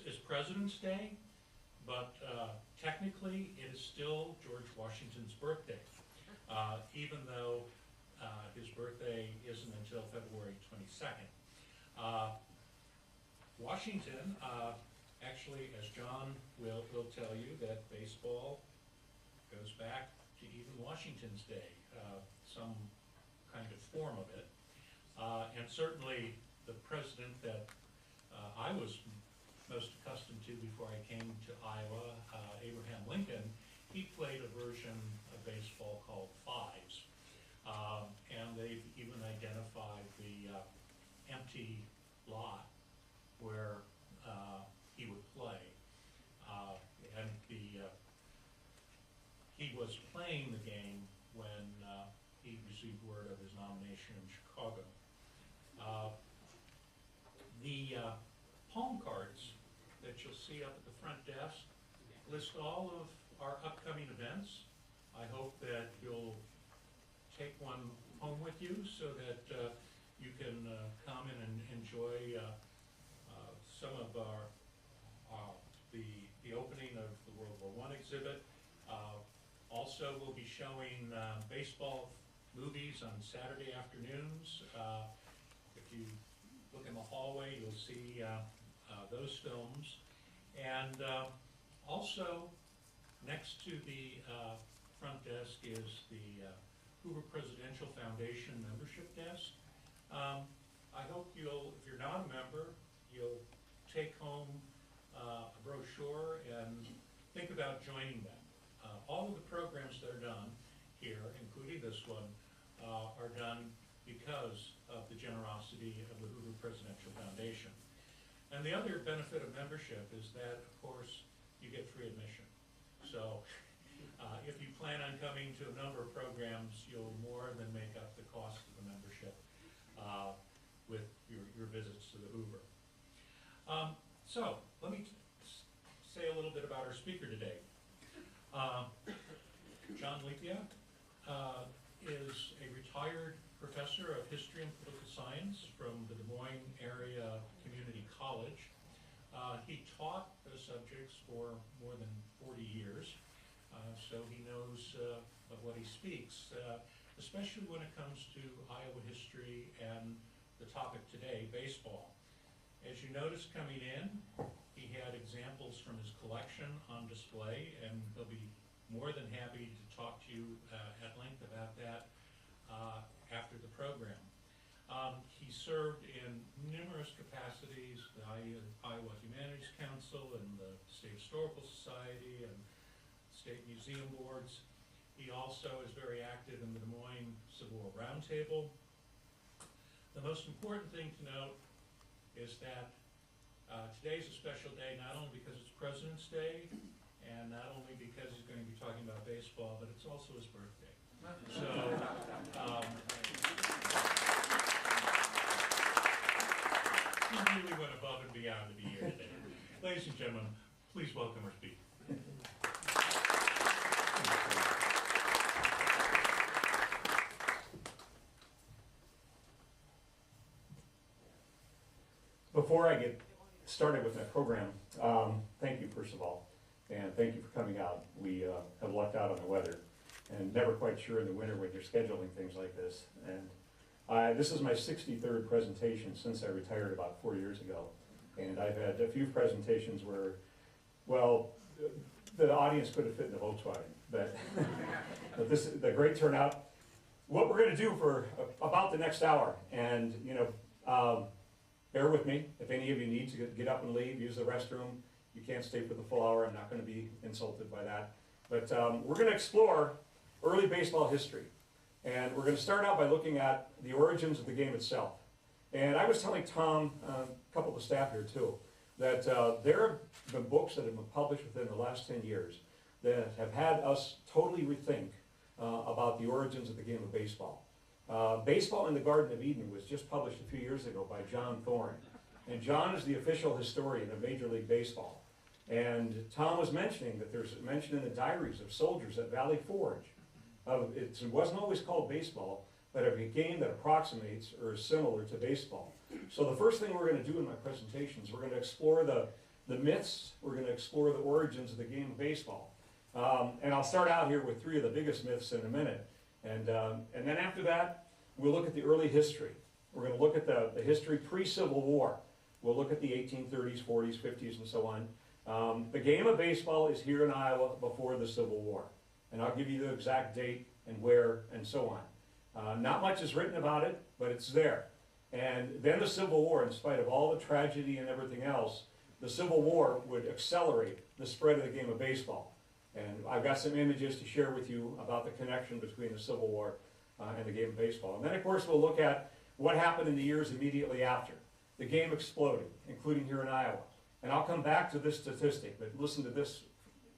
is President's Day, but technically it is still George Washington's birthday, even though his birthday isn't until February 22nd. Washington, actually, as John will tell you, that baseball goes back to even Washington's day, some kind of form of it. And certainly the president that I was most accustomed to before I came to Iowa, Abraham Lincoln, he played a version of baseball called fives. And they've even identified the empty lot where he would play. And he was playing the game when he received word of his nomination in Chicago. The palm cards that you'll see up at the front desk list all of our upcoming events. I hope that you'll take one home with you so that you can come in and enjoy some of the opening of the World War I exhibit. Also, we'll be showing baseball movies on Saturday afternoons. If you look in the hallway, you'll see those films. And also, next to the front desk is the Hoover Presidential Foundation membership desk. I hope you'll, if you're not a member, you'll take home a brochure and think about joining them. All of the programs that are done here, including this one, are done because of the generosity of the Hoover Presidential Foundation. And the other benefit of membership is that, of course, you get free admission. So if you plan on coming to a number of programs, you'll more than make up the cost of the membership with your visits to the Hoover. So let me say a little bit about our speaker today. John Liepa is a retired professor of history and political science from the Des Moines Area Community College. He taught those subjects for more than 40 years, so he knows what he speaks, especially when it comes to Iowa history and the topic today, baseball. As you notice coming in, he had examples from his collection on display, and he'll be more than happy to talk to you at length about that after the program. He served in numerous capacities, the Iowa Humanities Council and the State Historical Society and State Museum Boards. He also is very active in the Des Moines Civil War Roundtable. The most important thing to note is that today's a special day, not only because it's President's Day, and not only because he's going to be talking about baseball, but it's also his birthday. So, he really went above and beyond to be here today. Ladies and gentlemen, please welcome our speaker. Before I get started with that program, thank you first of all, and thank you for coming out. We have lucked out on the weather, and never quite sure in the winter when you're scheduling things like this. And this is my 63rd presentation since I retired about 4 years ago, and I've had a few presentations where, well, the audience could have fit in the Volkswagen, but, but this is the great turnout. What we're going to do for about the next hour, and you know. Bear with me. If any of you need to get up and leave, use the restroom, you can't stay for the full hour. I'm not going to be insulted by that. But we're going to explore early baseball history. And we're going to start out by looking at the origins of the game itself. And I was telling Tom, a couple of the staff here too, that there have been books that have been published within the last 10 years that have had us totally rethink about the origins of the game of baseball. Baseball in the Garden of Eden was just published a few years ago by John Thorne. And John is the official historian of Major League Baseball. And Tom was mentioning that there's mention in the diaries of soldiers at Valley Forge. It wasn't always called baseball, but of a game that approximates or is similar to baseball. So the first thing we're going to do in my presentation is we're going to explore the the myths. We're going to explore the origins of the game of baseball. And I'll start out here with three of the biggest myths in a minute. And then after that, we'll look at the early history. We're going to look at the history pre-Civil War. We'll look at the 1830s, 40s, 50s, and so on. The game of baseball is here in Iowa before the Civil War. And I'll give you the exact date and where and so on. Not much is written about it, but it's there. And then the Civil War, in spite of all the tragedy and everything else, the Civil War would accelerate the spread of the game of baseball. And I've got some images to share with you about the connection between the Civil War and the game of baseball. And then, of course, we'll look at what happened in the years immediately after. The game exploded, including here in Iowa. And I'll come back to this statistic, but listen to this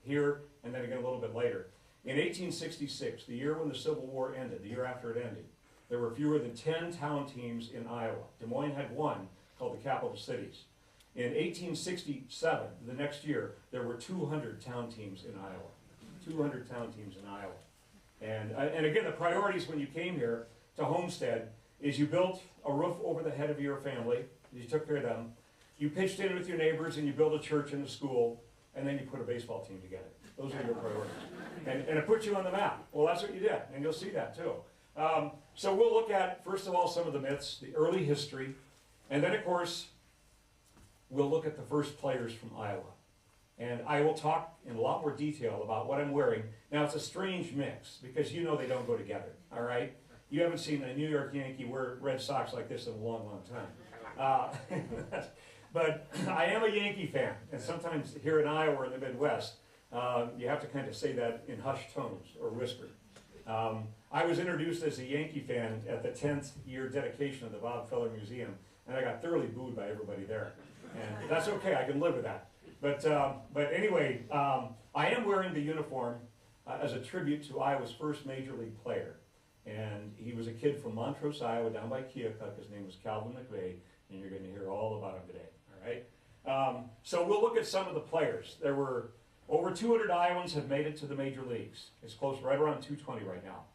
here and then again a little bit later. In 1866, the year when the Civil War ended, the year after it ended, there were fewer than 10 town teams in Iowa. Des Moines had one called the Capital Cities. In 1867, the next year, there were 200 town teams in Iowa. 200 town teams in Iowa. And again, the priorities when you came here to homestead is you built a roof over the head of your family, you took care of them, you pitched in with your neighbors and you built a church and a school, and then you put a baseball team together. Those are your priorities. And it puts you on the map. Well, that's what you did, and you'll see that too. So we'll look at, first of all, some of the myths, the early history, and then, of course, we'll look at the first players from Iowa. And I will talk in a lot more detail about what I'm wearing. Now, it's a strange mix, because you know they don't go together, all right? You haven't seen a New York Yankee wear red socks like this in a long, long time. But I am a Yankee fan, and sometimes here in Iowa or in the Midwest, you have to kind of say that in hushed tones or whispered. I was introduced as a Yankee fan at the 10th year dedication of the Bob Feller Museum, and I got thoroughly booed by everybody there. And that's okay, I can live with that. But anyway, I am wearing the uniform as a tribute to Iowa's first major league player. And he was a kid from Montrose, Iowa, down by Keokuk. His name was Calvin McVeigh, and you're going to hear all about him today, all right? So we'll look at some of the players. There were over 200 Iowans have made it to the major leagues. It's close, right around 220 right now.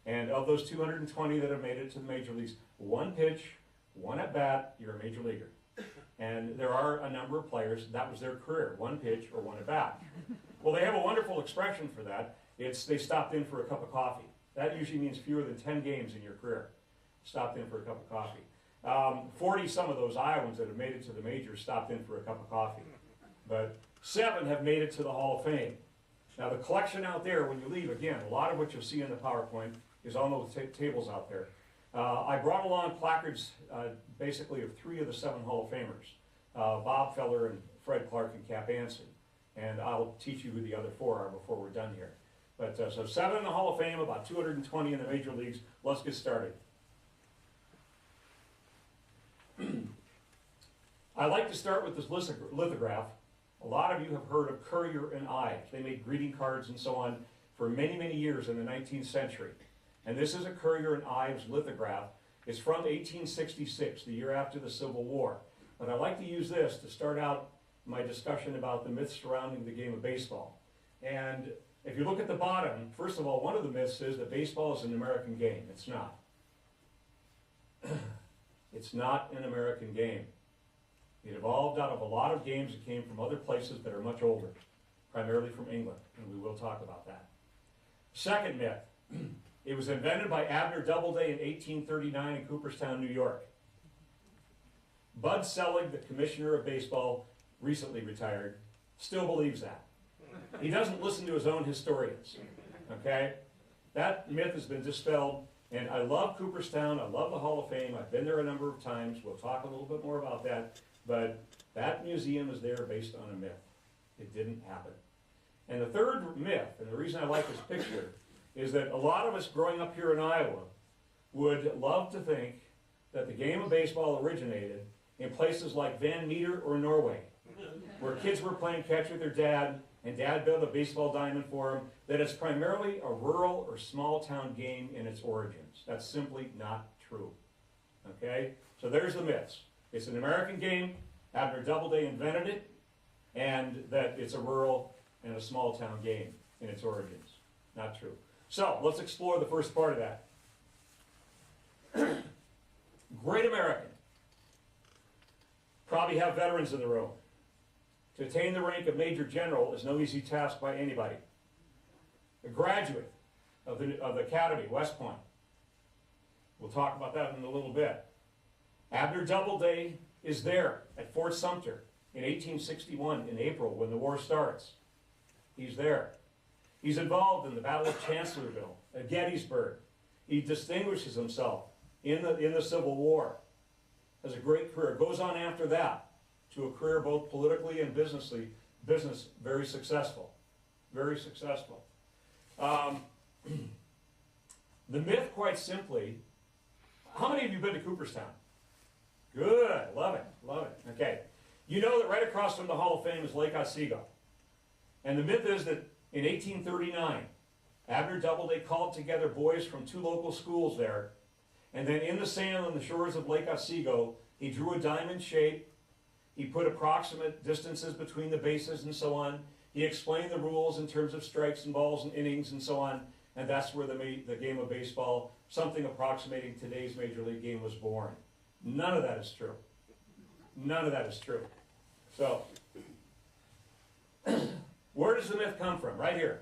And of those 220 that have made it to the major leagues, one pitch, one at bat, you're a major leaguer. And there are a number of players, that was their career, one pitch or one at bat. Well, they have a wonderful expression for that. It's they stopped in for a cup of coffee. That usually means fewer than 10 games in your career. Stopped in for a cup of coffee. 40 some of those Iowans that have made it to the majors stopped in for a cup of coffee. But 7 have made it to the Hall of Fame. Now the collection out there, when you leave, again, a lot of what you'll see in the PowerPoint is on those tables out there. I brought along placards basically of 3 of the 7 Hall of Famers, Bob Feller and Fred Clark and Cap Anson. And I'll teach you who the other 4 are before we're done here. But so 7 in the Hall of Fame, about 220 in the major leagues. Let's get started. I like to start with this lithograph. A lot of you have heard of Currier and Ives. They made greeting cards and so on for many, many years in the 19th century. And this is a Currier and Ives lithograph. It's from 1866, the year after the Civil War. But I like to use this to start out my discussion about the myths surrounding the game of baseball. And if you look at the bottom, first of all, one of the myths is that baseball is an American game. It's not. It's not an American game. It evolved out of a lot of games that came from other places that are much older, primarily from England, and we will talk about that. Second myth, it was invented by Abner Doubleday in 1839 in Cooperstown, New York. Bud Selig, the commissioner of baseball, recently retired, still believes that. He doesn't listen to his own historians, okay? That myth has been dispelled, and I love Cooperstown, I love the Hall of Fame, I've been there a number of times, we'll talk a little bit more about that, but that museum is there based on a myth. It didn't happen. And the third myth, and the reason I like this picture, is that a lot of us growing up here in Iowa would love to think that the game of baseball originated in places like Van Meter or Norway, where kids were playing catch with their dad, and dad built a baseball diamond for them, that it's primarily a rural or small town game in its origins. That's simply not true. Okay? So there's the myths. It's an American game, Abner Doubleday invented it, and that it's a rural and a small town game in its origins. Not true. So let's explore the first part of that. Great American. Probably have veterans in the room. To attain the rank of Major General is no easy task by anybody. A graduate of the Academy, West Point. We'll talk about that in a little bit. Abner Doubleday is there at Fort Sumter in 1861 in April when the war starts. He's there. He's involved in the Battle of Chancellorsville, at Gettysburg. He distinguishes himself in the Civil War. Has a great career. Goes on after that to a career both politically and business very successful. Very successful. The myth, quite simply, how many of you have been to Cooperstown? Good, love it, love it. Okay. You know that right across from the Hall of Fame is Lake Otsego. And the myth is that in 1839, Abner Doubleday called together boys from 2 local schools there, and then in the sand on the shores of Lake Otsego, he drew a diamond shape. He put approximate distances between the bases and so on. He explained the rules in terms of strikes and balls and innings and so on, and that's where the game of baseball, something approximating today's Major League game, was born. None of that is true. None of that is true. So, where does the myth come from? Right here.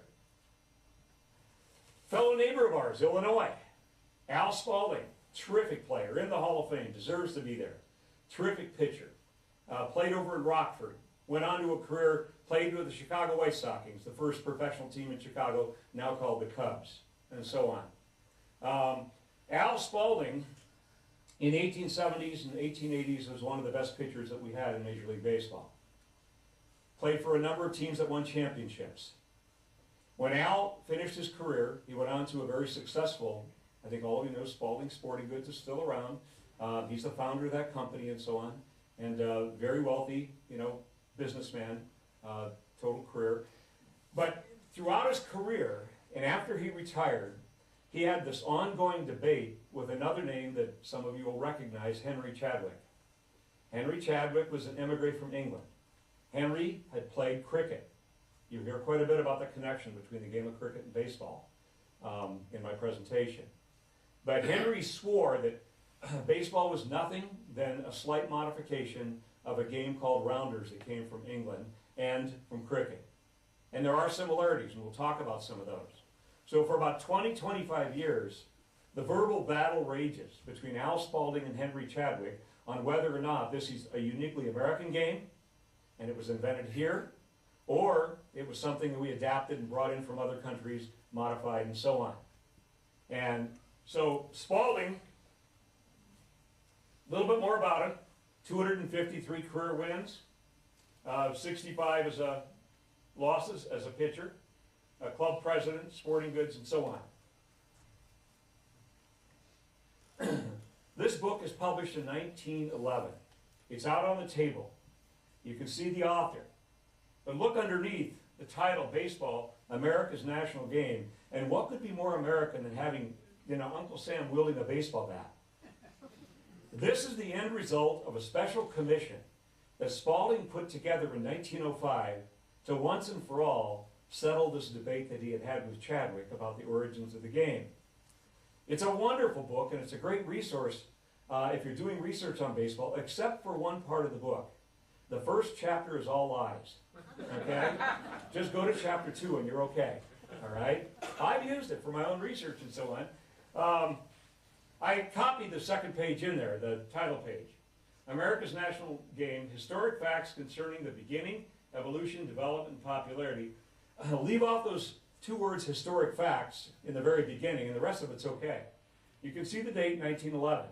Fellow neighbor of ours, Illinois, Al Spalding, terrific player, in the Hall of Fame, deserves to be there. Terrific pitcher. Played over in Rockford. Went on to a career, played with the Chicago White Sox, the first professional team in Chicago, now called the Cubs, and so on. Al Spalding, in 1870s and 1880s, was one of the best pitchers that we had in Major League Baseball. Played for a number of teams that won championships. When Al finished his career, he went on to a very successful, I think all of you know Spalding Sporting Goods is still around. He's the founder of that company and so on. And very wealthy, businessman, total career. But throughout his career, and after he retired, he had this ongoing debate with another name that some of you will recognize, Henry Chadwick. Henry Chadwick was an immigrant from England. Henry had played cricket. You hear quite a bit about the connection between the game of cricket and baseball in my presentation. But Henry swore that baseball was nothing than a slight modification of a game called rounders that came from England and from cricket. And there are similarities, and we'll talk about some of those. So for about 25 years, the verbal battle rages between Al Spalding and Henry Chadwick on whether or not this is a uniquely American game, and it was invented here, or it was something that we adapted and brought in from other countries, modified, and so on. And so Spalding, a little bit more about him, 253 career wins, 65 as losses as a pitcher, a club president, sporting goods, and so on. This book is published in 1911. It's out on the table. You can see the author. But look underneath the title, Baseball, America's National Game. And what could be more American than having, Uncle Sam wielding a baseball bat? This is the end result of a special commission that Spalding put together in 1905 to once and for all settle this debate that he had had with Chadwick about the origins of the game. It's a wonderful book, and it's a great resource if you're doing research on baseball, except for one part of the book. The first chapter is all lies, okay? Just go to chapter 2 and you're okay, all right? I've used it for my own research and so on. I copied the second page in there, the title page. America's National Game, Historic Facts Concerning the Beginning, Evolution, Development, and Popularity. Leave off those 2 words, historic facts, in the very beginning, and the rest of it's okay. You can see the date, 1911.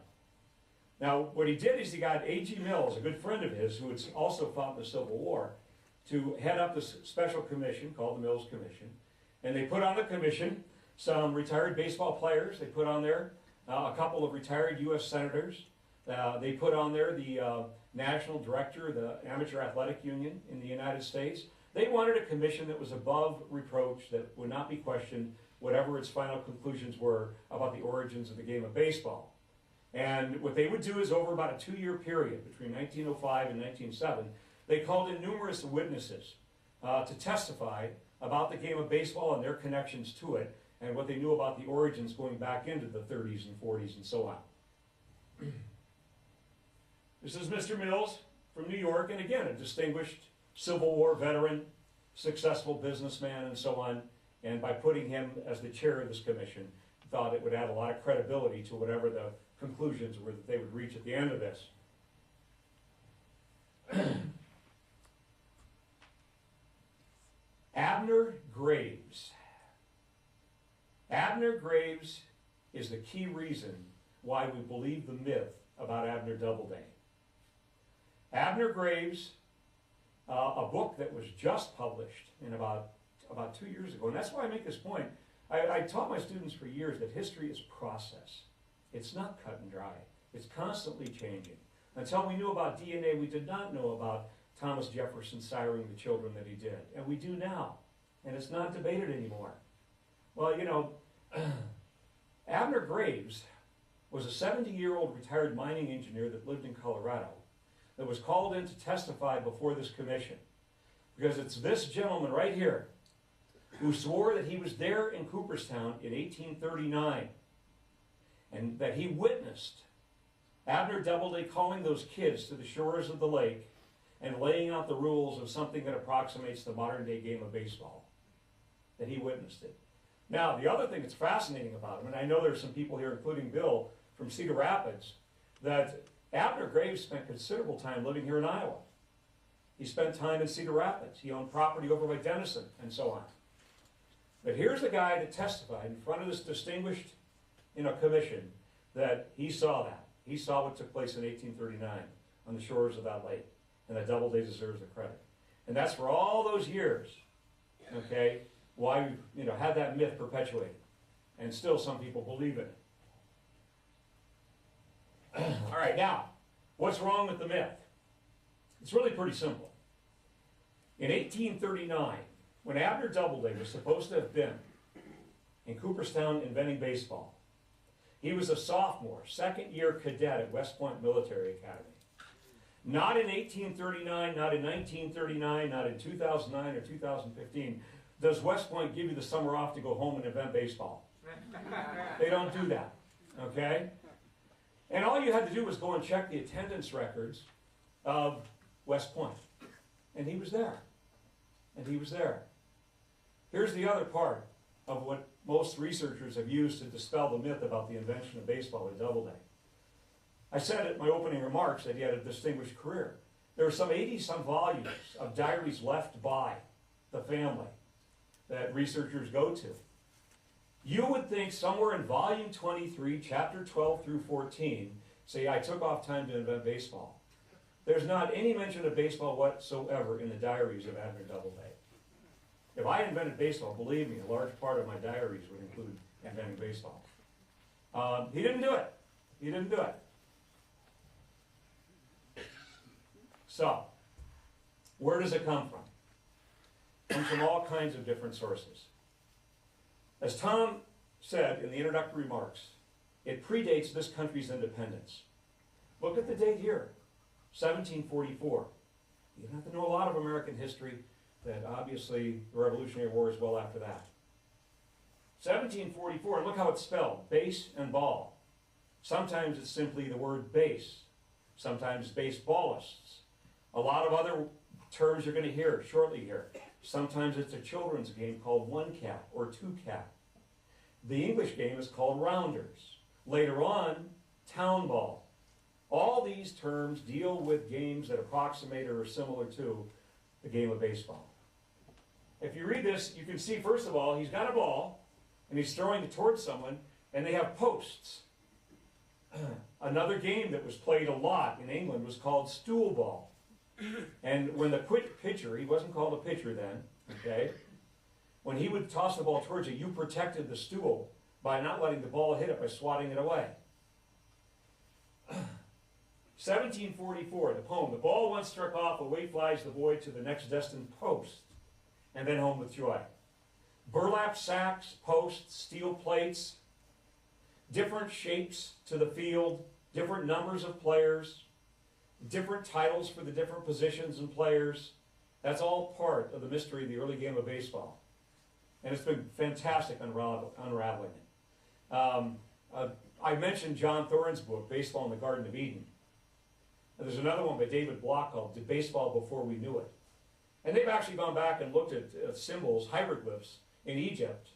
Now, what he did is he got A.G. Mills, a good friend of his, who had also fought in the Civil War, to head up this special commission called the Mills Commission. And they put on the commission some retired baseball players. They put on there a couple of retired U.S. senators. They put on there the national director of the Amateur Athletic Union in the United States. They wanted a commission that was above reproach, that would not be questioned, whatever its final conclusions were about the origins of the game of baseball. And what they would do is, over about a 2-year period, between 1905 and 1907, they called in numerous witnesses to testify about the game of baseball and their connections to it, and what they knew about the origins going back into the 30s and 40s and so on. This is Mr. Mills from New York, and again, a distinguished Civil War veteran, successful businessman, and so on. And by putting him as the chair of this commission, thought it would add a lot of credibility to whatever the conclusions were that they would reach at the end of this. Abner Graves. Abner Graves is the key reason why we believe the myth about Abner Doubleday. Abner Graves, a book that was just published in about 2 years ago, and that's why I make this point. I taught my students for years that history is process. It's not cut and dry. It's constantly changing. Until we knew about DNA, we did not know about Thomas Jefferson siring the children that he did, and we do now, and it's not debated anymore. Well, you know, Abner Graves was a 70-year-old retired mining engineer that lived in Colorado that was called in to testify before this commission, because it's this gentleman right here who swore that he was there in Cooperstown in 1839 and that he witnessed Abner Doubleday calling those kids to the shores of the lake and laying out the rules of something that approximates the modern day game of baseball, that he witnessed it. Now, the other thing that's fascinating about him, and I know there's some people here, including Bill from Cedar Rapids, that Abner Graves spent considerable time living here in Iowa. He spent time in Cedar Rapids. He owned property over by Denison and so on. But here's the guy that testified in front of this distinguished, commission that he saw that. He saw what took place in 1839 on the shores of that lake, and that Doubleday deserves the credit. And that's for all those years, okay, why we've had that myth perpetuated. And still some people believe in it. All right, now, what's wrong with the myth? It's really pretty simple. In 1839, when Abner Doubleday was supposed to have been in Cooperstown inventing baseball, he was a sophomore, second-year cadet at West Point Military Academy. Not in 1839, not in 1939, not in 2009 or 2015 does West Point give you the summer off to go home and invent baseball. They don't do that, okay? And all you had to do was go and check the attendance records of West Point. And he was there. And he was there. Here's the other part of what most researchers have used to dispel the myth about the invention of baseball at Doubleday. I said at my opening remarks that he had a distinguished career. There are some 80-some volumes of diaries left by the family that researchers go to. You would think somewhere in volume 23, chapter 12 through 14, say, I took off time to invent baseball. There's not any mention of baseball whatsoever in the diaries of Abner Doubleday. If I invented baseball, believe me, a large part of my diaries would include inventing baseball. He didn't do it. He didn't do it. So, where does it come from? It comes from all kinds of different sources. As Tom said in the introductory remarks, it predates this country's independence. Look at the date here, 1744. You don't have to know a lot of American history, that obviously the Revolutionary War is well after that. 1744, and look how it's spelled, base and ball. Sometimes it's simply the word base, sometimes baseballists. A lot of other terms you're going to hear shortly here. Sometimes it's a children's game called one cap or two cap. The English game is called rounders. Later on, town ball. All these terms deal with games that approximate or are similar to the game of baseball. If you read this, you can see, first of all, he's got a ball, and he's throwing it towards someone, and they have posts. Another game that was played a lot in England was called stool ball. And when the pitcher, he wasn't called a pitcher then, okay? When he would toss the ball towards you, you protected the stool by not letting the ball hit it, by swatting it away. 1744, the poem, the ball once struck off, away flies the boy to the next destined post, and then home with joy. Burlap sacks, posts, steel plates, different shapes to the field, different numbers of players, different titles for the different positions and players. That's all part of the mystery of the early game of baseball. And it's been fantastic unraveling it. I mentioned John Thorne's book, Baseball in the Garden of Eden. And there's another one by David Block called Baseball Before We Knew It. And they've actually gone back and looked at symbols, hieroglyphs in Egypt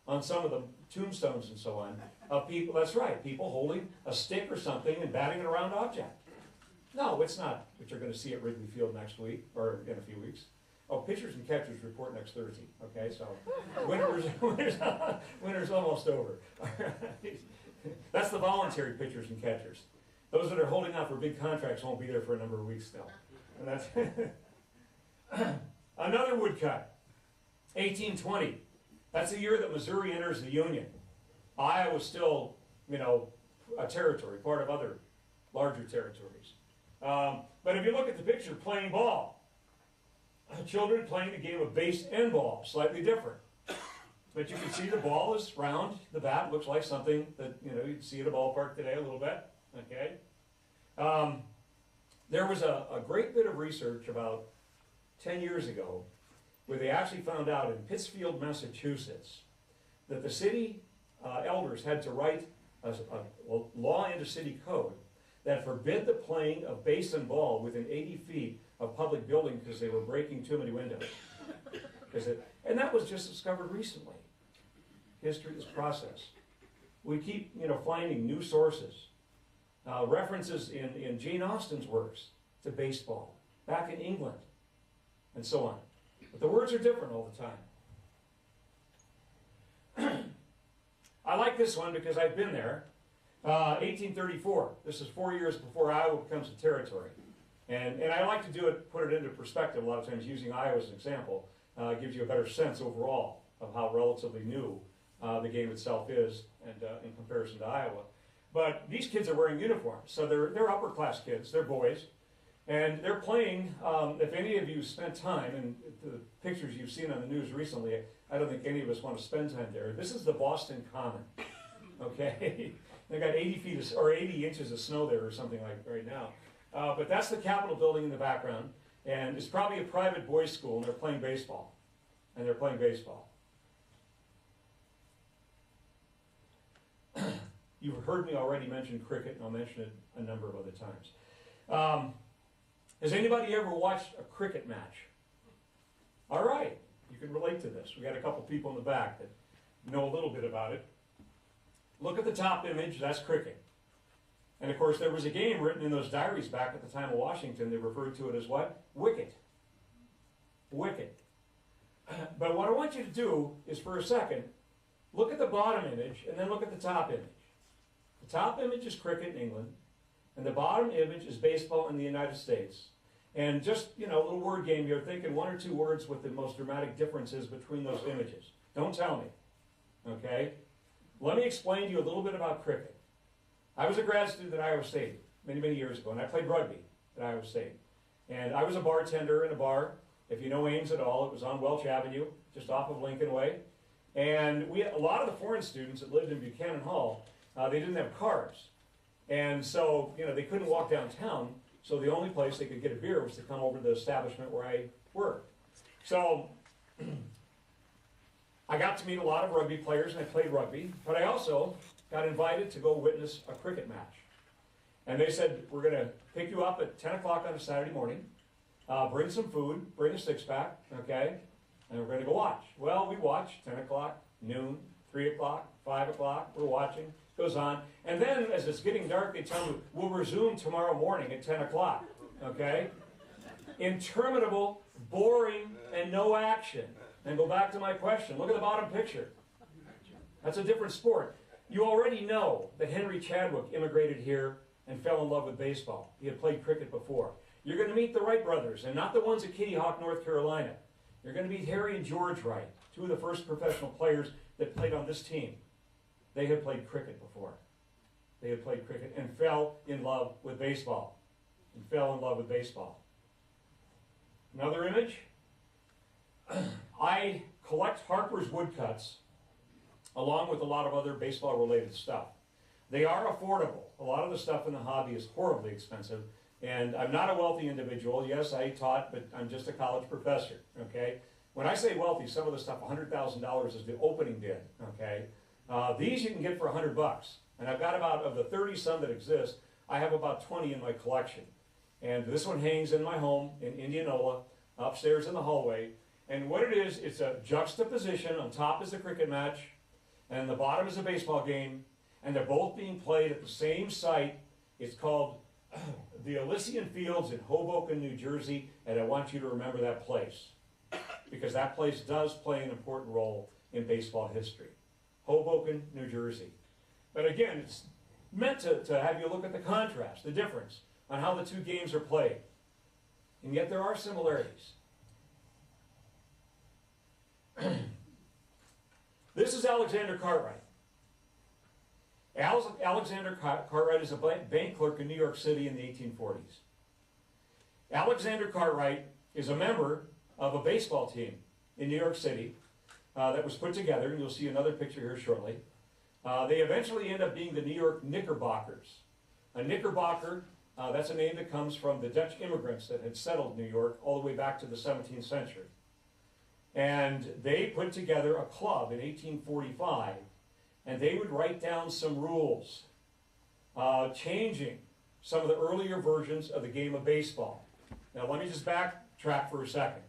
on some of the tombstones and so on of people, that's right, people holding a stick or something and batting an around object. No, it's not what you're going to see at Wrigley Field next week, or in a few weeks. Oh, pitchers and catchers report next Thursday, okay, so winter's almost over. That's the voluntary pitchers and catchers. Those that are holding out for big contracts won't be there for a number of weeks still. And that's another woodcut, 1820. That's the year that Missouri enters the Union. Iowa's still, a territory, part of other larger territories. But if you look at the picture, playing ball. Children playing the game of base and ball, slightly different. But you can see the ball is round, the bat looks like something that, you'd see at a ballpark today a little bit, okay? There was a great bit of research about 10 years ago where they actually found out in Pittsfield, Massachusetts, that the city elders had to write a law into city code that forbid the playing of base and ball within 80 feet of public building because they were breaking too many windows. And that was just discovered recently. History is process. We keep, finding new sources. References in Jane Austen's works to baseball, back in England, and so on. But the words are different all the time. I like this one because I've been there. 1834. This is 4 years before Iowa becomes a territory. And I like to put it into perspective a lot of times using Iowa as an example. Gives you a better sense overall of how relatively new the game itself is and in comparison to Iowa. But these kids are wearing uniforms, so they're upper class kids, they're boys, and they're playing, if any of you spent time, and the pictures you've seen on the news recently, I don't think any of us want to spend time there. This is the Boston Common, okay? They got 80 feet or 80 inches of snow there or something like right now. But that's the Capitol building in the background, and it's probably a private boys' school, and they're playing baseball. You've heard me already mention cricket, and I'll mention it a number of other times. Has anybody ever watched a cricket match? All right, you can relate to this. We got a couple people in the back that know a little bit about it. Look at the top image, that's cricket. And of course, there was a game written in those diaries back at the time of Washington. They referred to it as what? Wicket. Wicket. But what I want you to do is, for a second, look at the bottom image and then look at the top image. The top image is cricket in England, and the bottom image is baseball in the United States. And just, a little word game here, thinking one or two words what the most dramatic difference is between those images. Don't tell me, okay? Let me explain to you a little bit about cricket. I was a grad student at Iowa State many, many years ago, and I played rugby at Iowa State. And I was a bartender in a bar. If you know Ames at all, it was on Welch Avenue, just off of Lincoln Way. And we had a lot of the foreign students that lived in Buchanan Hall, they didn't have cars. And so, they couldn't walk downtown, so the only place they could get a beer was to come over to the establishment where I worked. So, I got to meet a lot of rugby players, and I played rugby, but I also got invited to go witness a cricket match. And they said, we're going to pick you up at 10 o'clock on a Saturday morning, bring some food, bring a six-pack, okay, and we're going to go watch. Well, we watched 10 o'clock, noon, 3 o'clock, 5 o'clock, we're watching, goes on. And then, as it's getting dark, they tell me, we'll resume tomorrow morning at 10 o'clock, okay? Interminable, boring, and no action. And go back to my question. Look at the bottom picture. That's a different sport. You already know that Henry Chadwick immigrated here and fell in love with baseball. He had played cricket before. You're going to meet the Wright brothers, and not the ones at Kitty Hawk, North Carolina. You're going to meet Harry and George Wright, two of the first professional players that played on this team. They had played cricket before. They had played cricket and fell in love with baseball. Another image. I collect Harper's woodcuts along with a lot of other baseball-related stuff. They are affordable. A lot of the stuff in the hobby is horribly expensive, and I'm not a wealthy individual. Yes, I taught, but I'm just a college professor, okay? When I say wealthy, some of the stuff, $100,000 is the opening bid, okay? These you can get for $100, and I've got about, of the 30-some that exist, I have about 20 in my collection. And this one hangs in my home in Indianola. upstairs in the hallway. And what it is, it's a juxtaposition. On top is a cricket match, and the bottom is a baseball game, and they're both being played at the same site. It's called the Elysian Fields in Hoboken, New Jersey, and I want you to remember that place, because that place does play an important role in baseball history. Hoboken, New Jersey. But again, it's meant to have you look at the contrast, the difference on how the two games are played. And yet there are similarities. This is Alexander Cartwright. Alexander Cartwright is a bank clerk in New York City in the 1840s. Alexander Cartwright is a member of a baseball team in New York City that was put together, and you'll see another picture here shortly. They eventually end up being the New York Knickerbockers. A Knickerbocker, that's a name that comes from the Dutch immigrants that had settled New York all the way back to the 17th century. And they put together a club in 1845, and they would write down some rules, changing some of the earlier versions of the game of baseball. Now let me just backtrack for a second.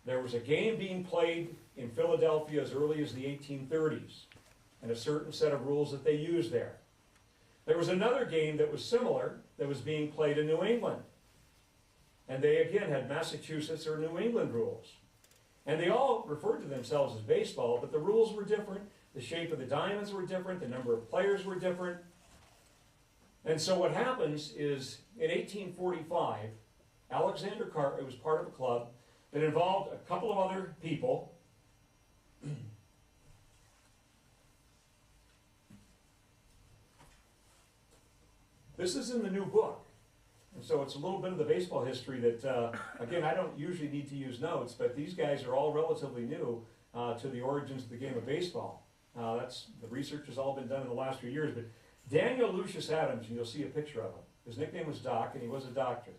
There was a game being played in Philadelphia as early as the 1830s, and a certain set of rules that they used there. There was another game that was similar that was being played in New England. And they again had Massachusetts or New England rules. And they all referred to themselves as baseball, but the rules were different, the shape of the diamonds were different, the number of players were different. And so what happens is, in 1845, Alexander Cartwright was part of a club that involved a couple of other people. This is in the new book. And so it's a little bit of the baseball history that, again, I don't usually need to use notes, but these guys are all relatively new to the origins of the game of baseball. The research has all been done in the last few years, but Daniel Lucius Adams, and you'll see a picture of him. His nickname was Doc, and he was a doctor.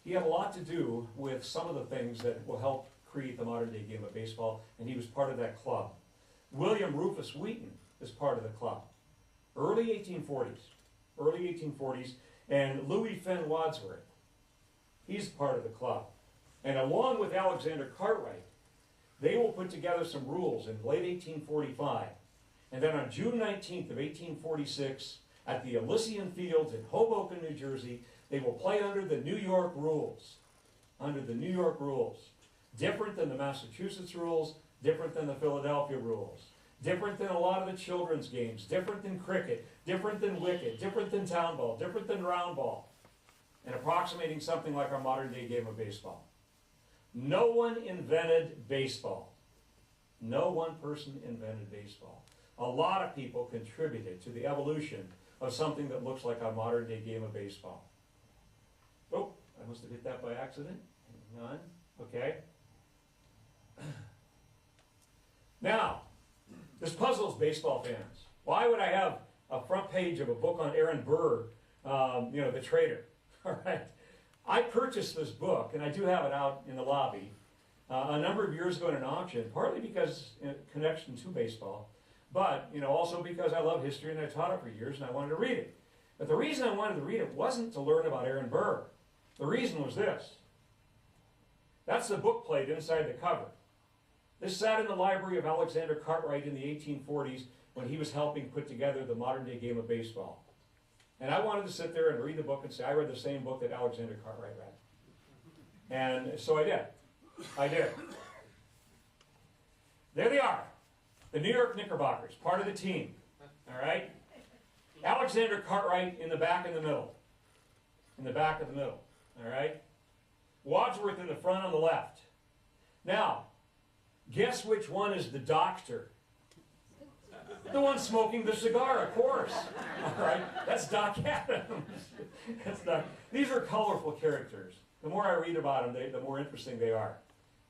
He had a lot to do with some of the things that will help create the modern day game of baseball, and he was part of that club. William Rufus Wheaton is part of the club. Early 1840s, and Louis Fenn Wadsworth, he's part of the club. And along with Alexander Cartwright, they will put together some rules in late 1845. And then on June 19th of 1846, at the Elysian Fields in Hoboken, New Jersey, they will play under the New York rules. Under the New York rules. Different than the Massachusetts rules, different than the Philadelphia rules. Different than a lot of the children's games, different than cricket, different than wicket, different than town ball, different than round ball, and approximating something like our modern day game of baseball. No one invented baseball. No one person invented baseball. A lot of people contributed to the evolution of something that looks like our modern day game of baseball. Oh, I must have hit that by accident. Hang on. Okay. Now, this puzzles baseball fans. Why would I have a front page of a book on Aaron Burr, the trader? All right. I purchased this book, and I do have it out in the lobby, a number of years ago in an auction, partly because in connection to baseball, but also because I love history and I taught it for years and I wanted to read it. But the reason I wanted to read it wasn't to learn about Aaron Burr. The reason was this. That's the book plate inside the cover. This sat in the library of Alexander Cartwright in the 1840s when he was helping put together the modern day game of baseball. And I wanted to sit there and read the book and say, I read the same book that Alexander Cartwright read. And so I did. I did. There they are. The New York Knickerbockers, part of the team. All right? Alexander Cartwright in the back and the middle. In the back of the middle. All right? Wadsworth in the front on the left. Now, guess which one is the doctor? The one smoking the cigar, of course. All right? That's Doc Adams. These are colorful characters. The more I read about them, the more interesting they are.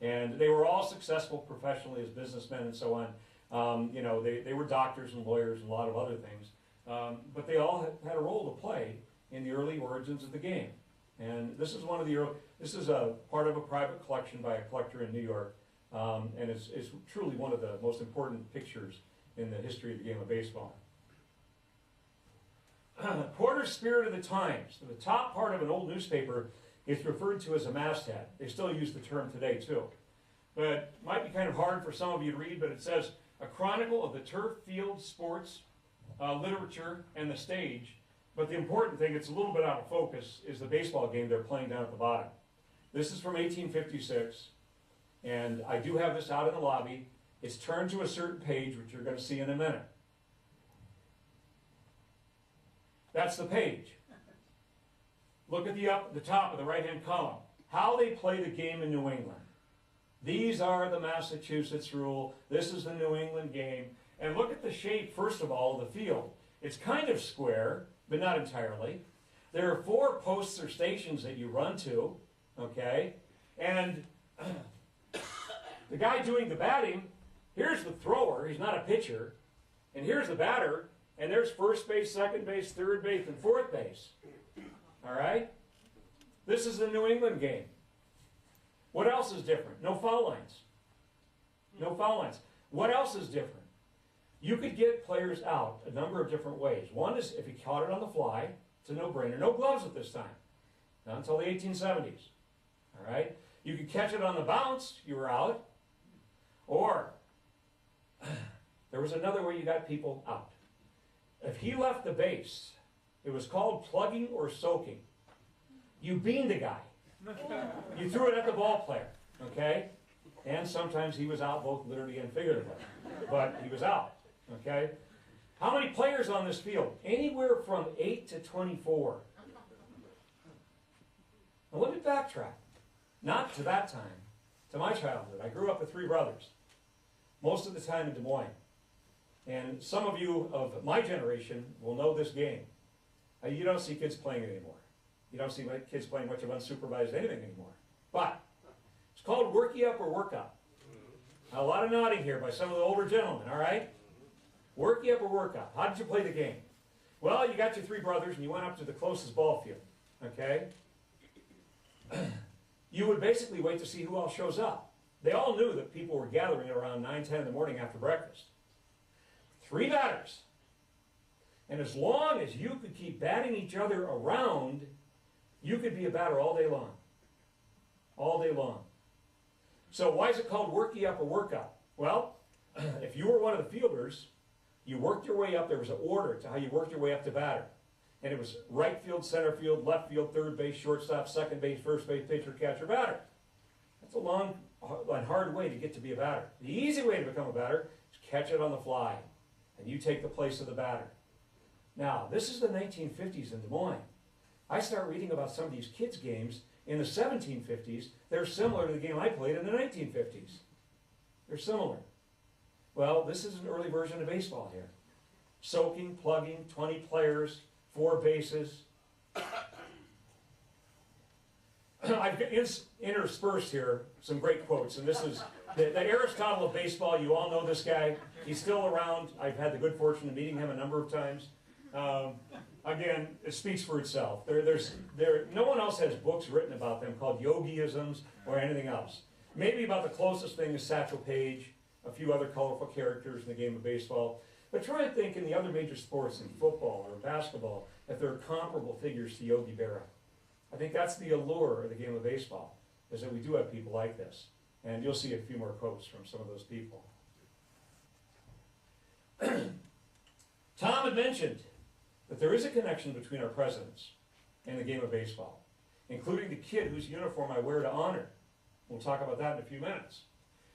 And they were all successful professionally as businessmen and so on. They were doctors and lawyers and a lot of other things. But they all had a role to play in the early origins of the game. And this is one of the early, this is a part of a private collection by a collector in New York. And it's truly one of the most important pictures in the history of the game of baseball. Porter's Spirit of the Times. The top part of an old newspaper It's referred to as a masthead. They still use the term today too. But it might be kind of hard for some of you to read, but it says, a chronicle of the turf field sports, literature, and the stage. But the important thing, it's a little bit out of focus, is the baseball game they're playing down at the bottom. This is from 1856, and I do have this out in the lobby. It's turned to a certain page, which you're going to see in a minute. That's the page. Look at the top of the right-hand column. How they play the game in New England. These are the Massachusetts rule. This is the New England game. And look at the shape, first of all, of the field. It's kind of square, but not entirely. There are 4 posts or stations that you run to, okay? And the guy doing the batting, here's the thrower, he's not a pitcher, and here's the batter, and there's first base, second base, third base, and fourth base. All right? This is the New England game. What else is different? No foul lines. No foul lines. What else is different? You could get players out a number of different ways. One is if you caught it on the fly, it's a no-brainer. No gloves at this time. Not until the 1870s. All right? You could catch it on the bounce, you were out. Or there was another way you got people out. If he left the base, it was called plugging or soaking. You beaned the guy. You threw it at the ball player, okay? And sometimes he was out both literally and figuratively. But he was out, okay? How many players on this field? Anywhere from 8 to 24. Now let me backtrack. Not to that time, to my childhood. I grew up with 3 brothers, most of the time in Des Moines. And some of you of my generation will know this game. You don't see kids playing it anymore. You don't see kids playing much of unsupervised anything anymore. But it's called worky up or work up. A lot of nodding here by some of the older gentlemen, all right? Worky up or work up. How did you play the game? Well, you got your 3 brothers and you went up to the closest ball field, okay? You would basically wait to see who else shows up. They all knew that people were gathering around 9, 10 in the morning after breakfast. 3 batters. And as long as you could keep batting each other around, you could be a batter all day long. All day long. So why is it called worky up or work up? Well, if you were one of the fielders, you worked your way up. There was an order to how you worked your way up to batter. And it was right field, center field, left field, third base, shortstop, second base, first base, pitcher, catcher, batter. That's a long and hard way to get to be a batter. The easy way to become a batter is catch it on the fly. And you take the place of the batter. Now, this is the 1950s in Des Moines. I start reading about some of these kids' games in the 1750s. They're similar to the game I played in the 1950s. They're similar. Well, this is an early version of baseball here. Soaking, plugging, 20 players, 4 bases. I've interspersed here some great quotes, and this is the Aristotle of baseball. You all know this guy. He's still around. I've had the good fortune of meeting him a number of times. Again, it speaks for itself. No one else has books written about them called yogiisms or anything else. Maybe about the closest thing is Satchel Paige, a few other colorful characters in the game of baseball. But try and think in the other major sports, in football or basketball, if there are comparable figures to Yogi Berra. I think that's the allure of the game of baseball, is that we do have people like this. And you'll see a few more quotes from some of those people. Tom had mentioned that there is a connection between our presidents and the game of baseball, including the kid whose uniform I wear to honor. We'll talk about that in a few minutes.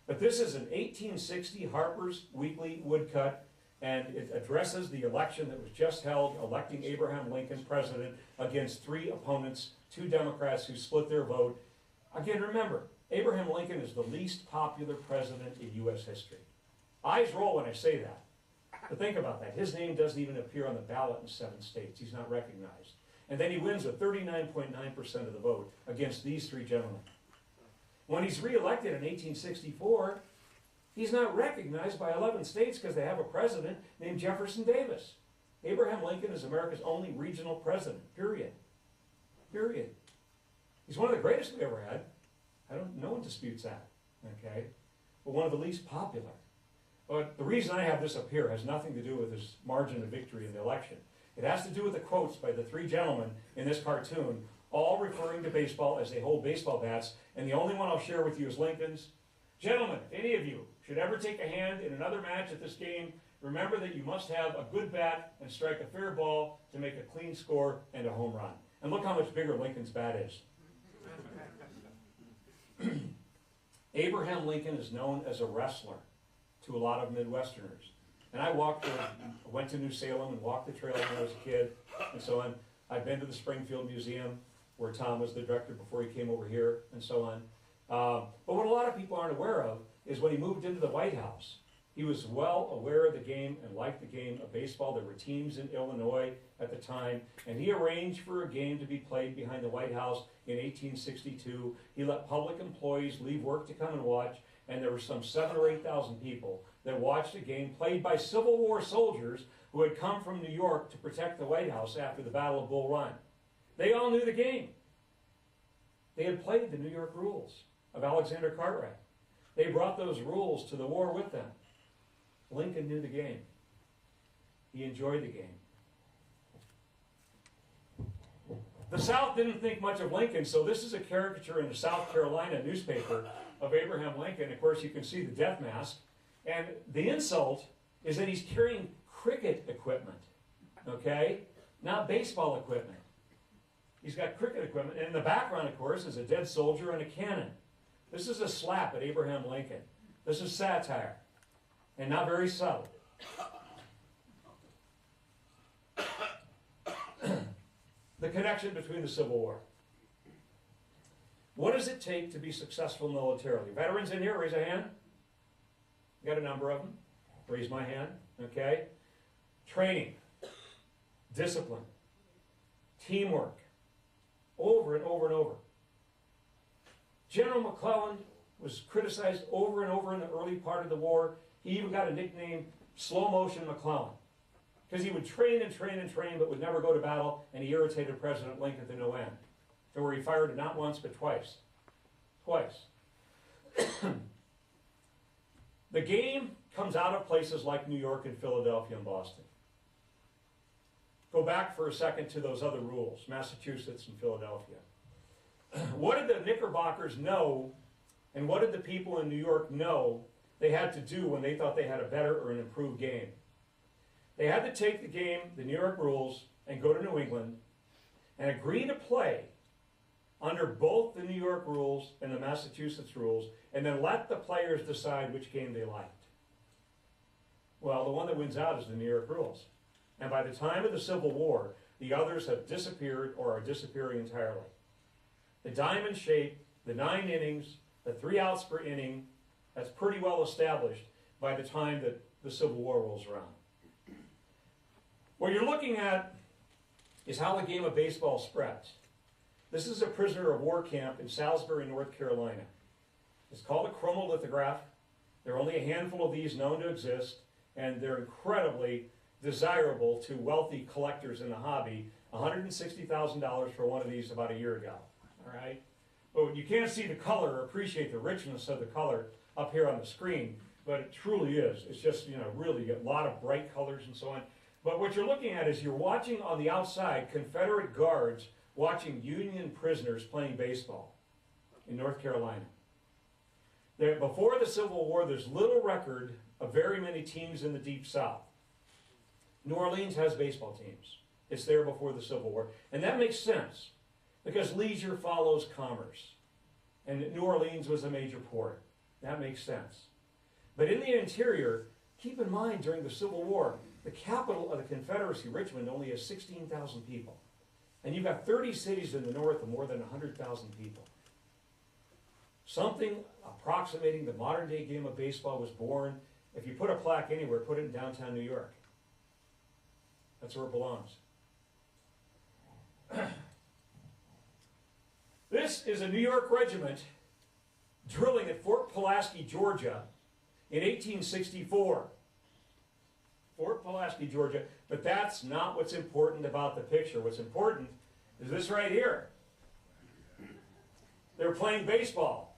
But this is an 1860 Harper's Weekly woodcut, and it addresses the election that was just held, electing Abraham Lincoln president against 3 opponents, 2 Democrats who split their vote. Again, remember, Abraham Lincoln is the least popular president in U.S. history. Eyes roll when I say that. But think about that. His name doesn't even appear on the ballot in 7 states. He's not recognized. And then he wins with 39.9% of the vote against these 3 gentlemen. When he's reelected in 1864, he's not recognized by 11 states because they have a president named Jefferson Davis. Abraham Lincoln is America's only regional president, period. Period. He's one of the greatest we ever had. No one disputes that, okay? But one of the least popular. But the reason I have this up here has nothing to do with his margin of victory in the election. It has to do with the quotes by the 3 gentlemen in this cartoon, all referring to baseball as they hold baseball bats, and the only one I'll share with you is Lincoln's. Gentlemen, if any of you should ever take a hand in another match at this game, remember that you must have a good bat and strike a fair ball to make a clean score and a home run. And look how much bigger Lincoln's bat is. Abraham Lincoln is known as a wrestler to a lot of Midwesterners. And I went to New Salem and walked the trail when I was a kid and so on. I've been to the Springfield Museum where Tom was the director before he came over here and so on. But what a lot of people aren't aware of is when he moved into the White House, he was well aware of the game and liked the game of baseball. There were teams in Illinois at the time, and he arranged for a game to be played behind the White House in 1862. He let public employees leave work to come and watch, and there were some 7,000 or 8,000 people that watched a game played by Civil War soldiers who had come from New York to protect the White House after the Battle of Bull Run. They all knew the game. They had played the New York rules of Alexander Cartwright. They brought those rules to the war with them. Lincoln knew the game. He enjoyed the game. The South didn't think much of Lincoln, so this is a caricature in the South Carolina newspaper of Abraham Lincoln. Of course, you can see the death mask. And the insult is that he's carrying cricket equipment, okay? Not baseball equipment. He's got cricket equipment. And in the background, of course, is a dead soldier and a cannon. This is a slap at Abraham Lincoln. This is satire, and not very subtle. The connection between the Civil War. What does it take to be successful militarily? Veterans in here, raise a hand. Got a number of them. Raise my hand, okay? Training, discipline, teamwork, over and over and over. General McClellan was criticized over and over in the early part of the war. He even got a nickname, Slow Motion McClellan, because he would train and train and train but would never go to battle, and he irritated President Lincoln to no end, to where he fired him not once but twice. Twice. The game comes out of places like New York and Philadelphia and Boston. Go back for a second to those other rules, Massachusetts and Philadelphia. What did the Knickerbockers know, and what did the people in New York know they had to do when they thought they had a better or an improved game? They had to take the game, the New York rules, and go to New England and agree to play under both the New York rules and the Massachusetts rules, and then let the players decide which game they liked. Well, the one that wins out is the New York rules. And by the time of the Civil War, the others have disappeared or are disappearing entirely. The diamond shape, the 9 innings, the 3 outs per inning, that's pretty well established by the time that the Civil War rolls around. What you're looking at is how the game of baseball spreads. This is a prisoner of war camp in Salisbury, North Carolina. It's called a chromolithograph. There are only a handful of these known to exist, and they're incredibly desirable to wealthy collectors in the hobby. $160,000 for one of these about a year ago. All right? But you can't see the color or appreciate the richness of the color up here on the screen, but it truly is. It's just, really a lot of bright colors and so on. But what you're looking at is you're watching on the outside Confederate guards watching Union prisoners playing baseball in North Carolina. Before the Civil War, there's little record of very many teams in the Deep South. New Orleans has baseball teams. It's there before the Civil War. And that makes sense, because leisure follows commerce. And New Orleans was a major port. That makes sense. But in the interior, keep in mind during the Civil War, the capital of the Confederacy, Richmond, only has 16,000 people. And you've got 30 cities in the north of more than 100,000 people. Something approximating the modern day game of baseball was born. If you put a plaque anywhere, put it in downtown New York. That's where it belongs. This is a New York regiment drilling at Fort Pulaski, Georgia in 1864. Fort Pulaski, Georgia. But that's not what's important about the picture. What's important is this right here. They're playing baseball.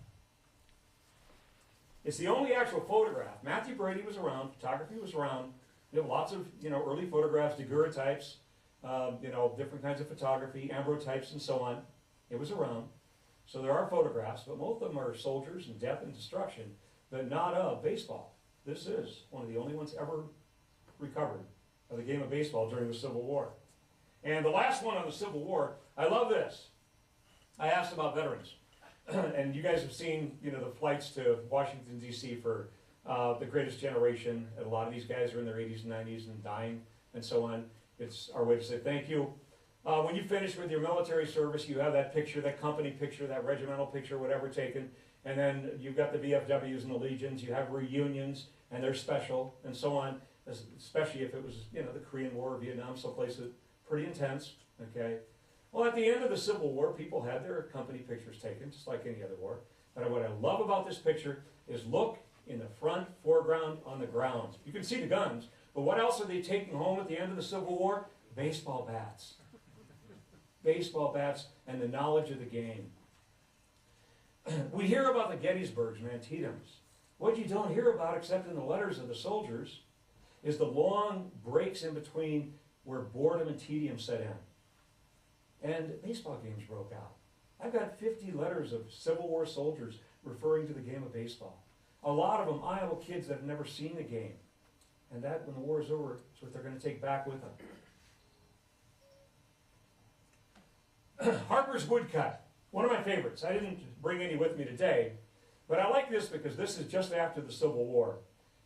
It's the only actual photograph. Matthew Brady was around. Photography was around. You have lots of, early photographs, daguerreotypes, different kinds of photography, ambrotypes, and so on. It was around. So there are photographs, but most of them are soldiers and death and destruction, but not of baseball. This is one of the only ones ever recovered of the game of baseball during the Civil War. And the last one on the Civil War, I love this. I asked about veterans. And you guys have seen, you know, the flights to Washington, D.C. for the greatest generation. And a lot of these guys are in their 80s and 90s and dying and so on. It's our way to say thank you. When you finish with your military service, you have that picture, that company picture, that regimental picture, whatever taken. And then you've got the VFWs and the Legions. You have reunions, and they're special, and so on. Especially if it was, you know, the Korean War or Vietnam, someplace that pretty intense, okay? Well, at the end of the Civil War, people had their company pictures taken, just like any other war. But what I love about this picture is look in the front foreground on the grounds. You can see the guns, but what else are they taking home at the end of the Civil War? Baseball bats. Baseball bats and the knowledge of the game. We hear about the Gettysburgs and Antietam's. What you don't hear about, except in the letters of the soldiers, is the long breaks in between where boredom and tedium set in. And baseball games broke out. I've got 50 letters of Civil War soldiers referring to the game of baseball. A lot of them Iowa kids that have never seen the game. And that, when the war is over, is what they're going to take back with them. Harper's Woodcut, one of my favorites. I didn't bring any with me today, but I like this because this is just after the Civil War.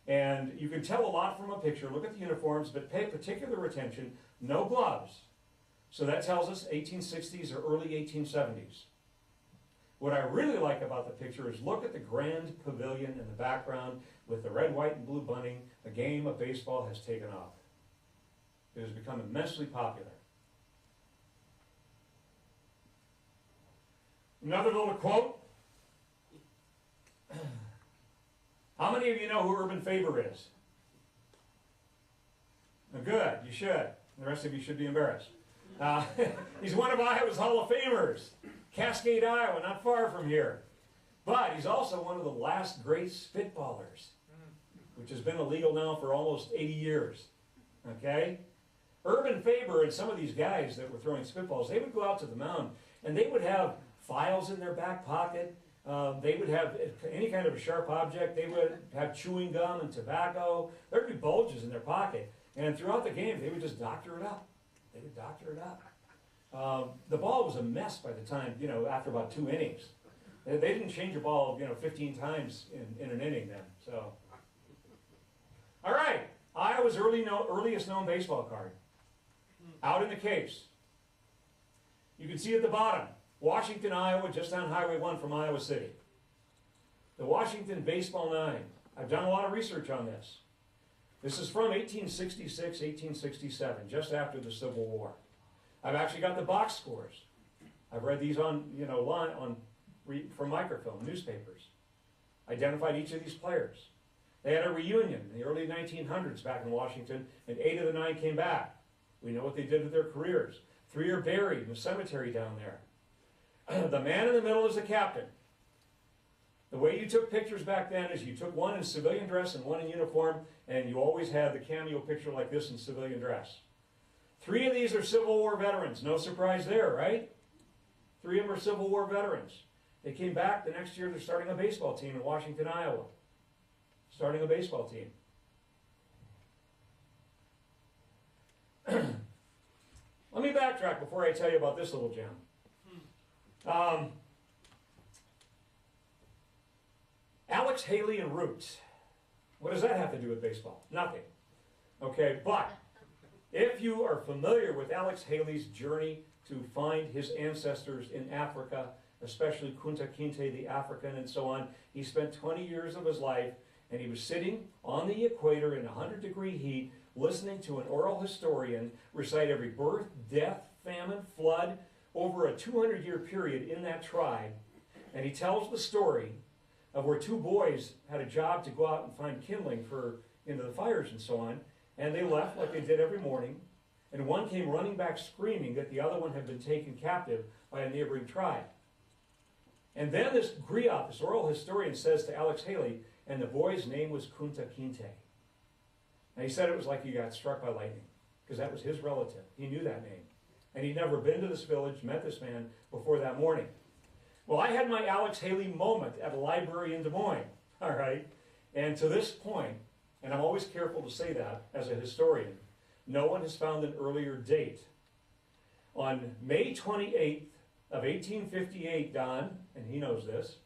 And you can tell a lot from a picture. Look at the uniforms, but pay particular attention. No gloves. So that tells us 1860s or early 1870s. What I really like about the picture is look at the grand pavilion in the background with the red, white, and blue bunting. The game of baseball has taken off. It has become immensely popular. Another little quote. How many of you know who Urban Faber is? Good, you should. The rest of you should be embarrassed. He's one of Iowa's Hall of Famers. Cascade, Iowa, not far from here. But he's also one of the last great spitballers, which has been illegal now for almost 80 years. Okay? Urban Faber and some of these guys that were throwing spitballs, they would go out to the mound and they would have files in their back pocket. They would have any kind of a sharp object. They would have chewing gum and tobacco. There would be bulges in their pocket. And throughout the game, they would just doctor it up. They would doctor it up. The ball was a mess by the time, you know, after about 2 innings. They didn't change a ball, you know, 15 times in an inning then. So, all right, Iowa's earliest known baseball card. Out in the case. You can see at the bottom, Washington, Iowa, just down Highway 1 from Iowa City. The Washington Baseball 9. I've done a lot of research on this. This is from 1866, 1867, just after the Civil War. I've actually got the box scores. I've read these on, you know, from microfilm, newspapers. Identified each of these players. They had a reunion in the early 1900s back in Washington, and 8 of the 9 came back. We know what they did with their careers. 3 are buried in the cemetery down there. The man in the middle is the captain. The way you took pictures back then is you took one in civilian dress and one in uniform, and you always had the cameo picture like this in civilian dress. 3 of these are Civil War veterans. No surprise there, right? 3 of them are Civil War veterans. They came back. The next year they're starting a baseball team in Washington, Iowa. Starting a baseball team. Let me backtrack before I tell you about this little gem. Alex Haley and Roots. What does that have to do with baseball? Nothing. Okay, but if you are familiar with Alex Haley's journey to find his ancestors in Africa, especially Kunta Kinte the African and so on, he spent 20 years of his life and he was sitting on the equator in 100-degree heat listening to an oral historian recite every birth, death, famine, flood over a 200-year period in that tribe. And he tells the story of where 2 boys had a job to go out and find kindling for the fires and so on, and they left like they did every morning, and one came running back screaming that the other one had been taken captive by a neighboring tribe. And then this griot, this oral historian, says to Alex Haley, and the boy's name was Kunta Kinte. And he said it was like he got struck by lightning, because that was his relative. He knew that name. and he'd never been to this village, met this man before that morning. Well, I had my Alex Haley moment at a library in Des Moines, all right? And to this point, and I'm always careful to say that as a historian, no one has found an earlier date. On May 28th of 1858, Don, and he knows this,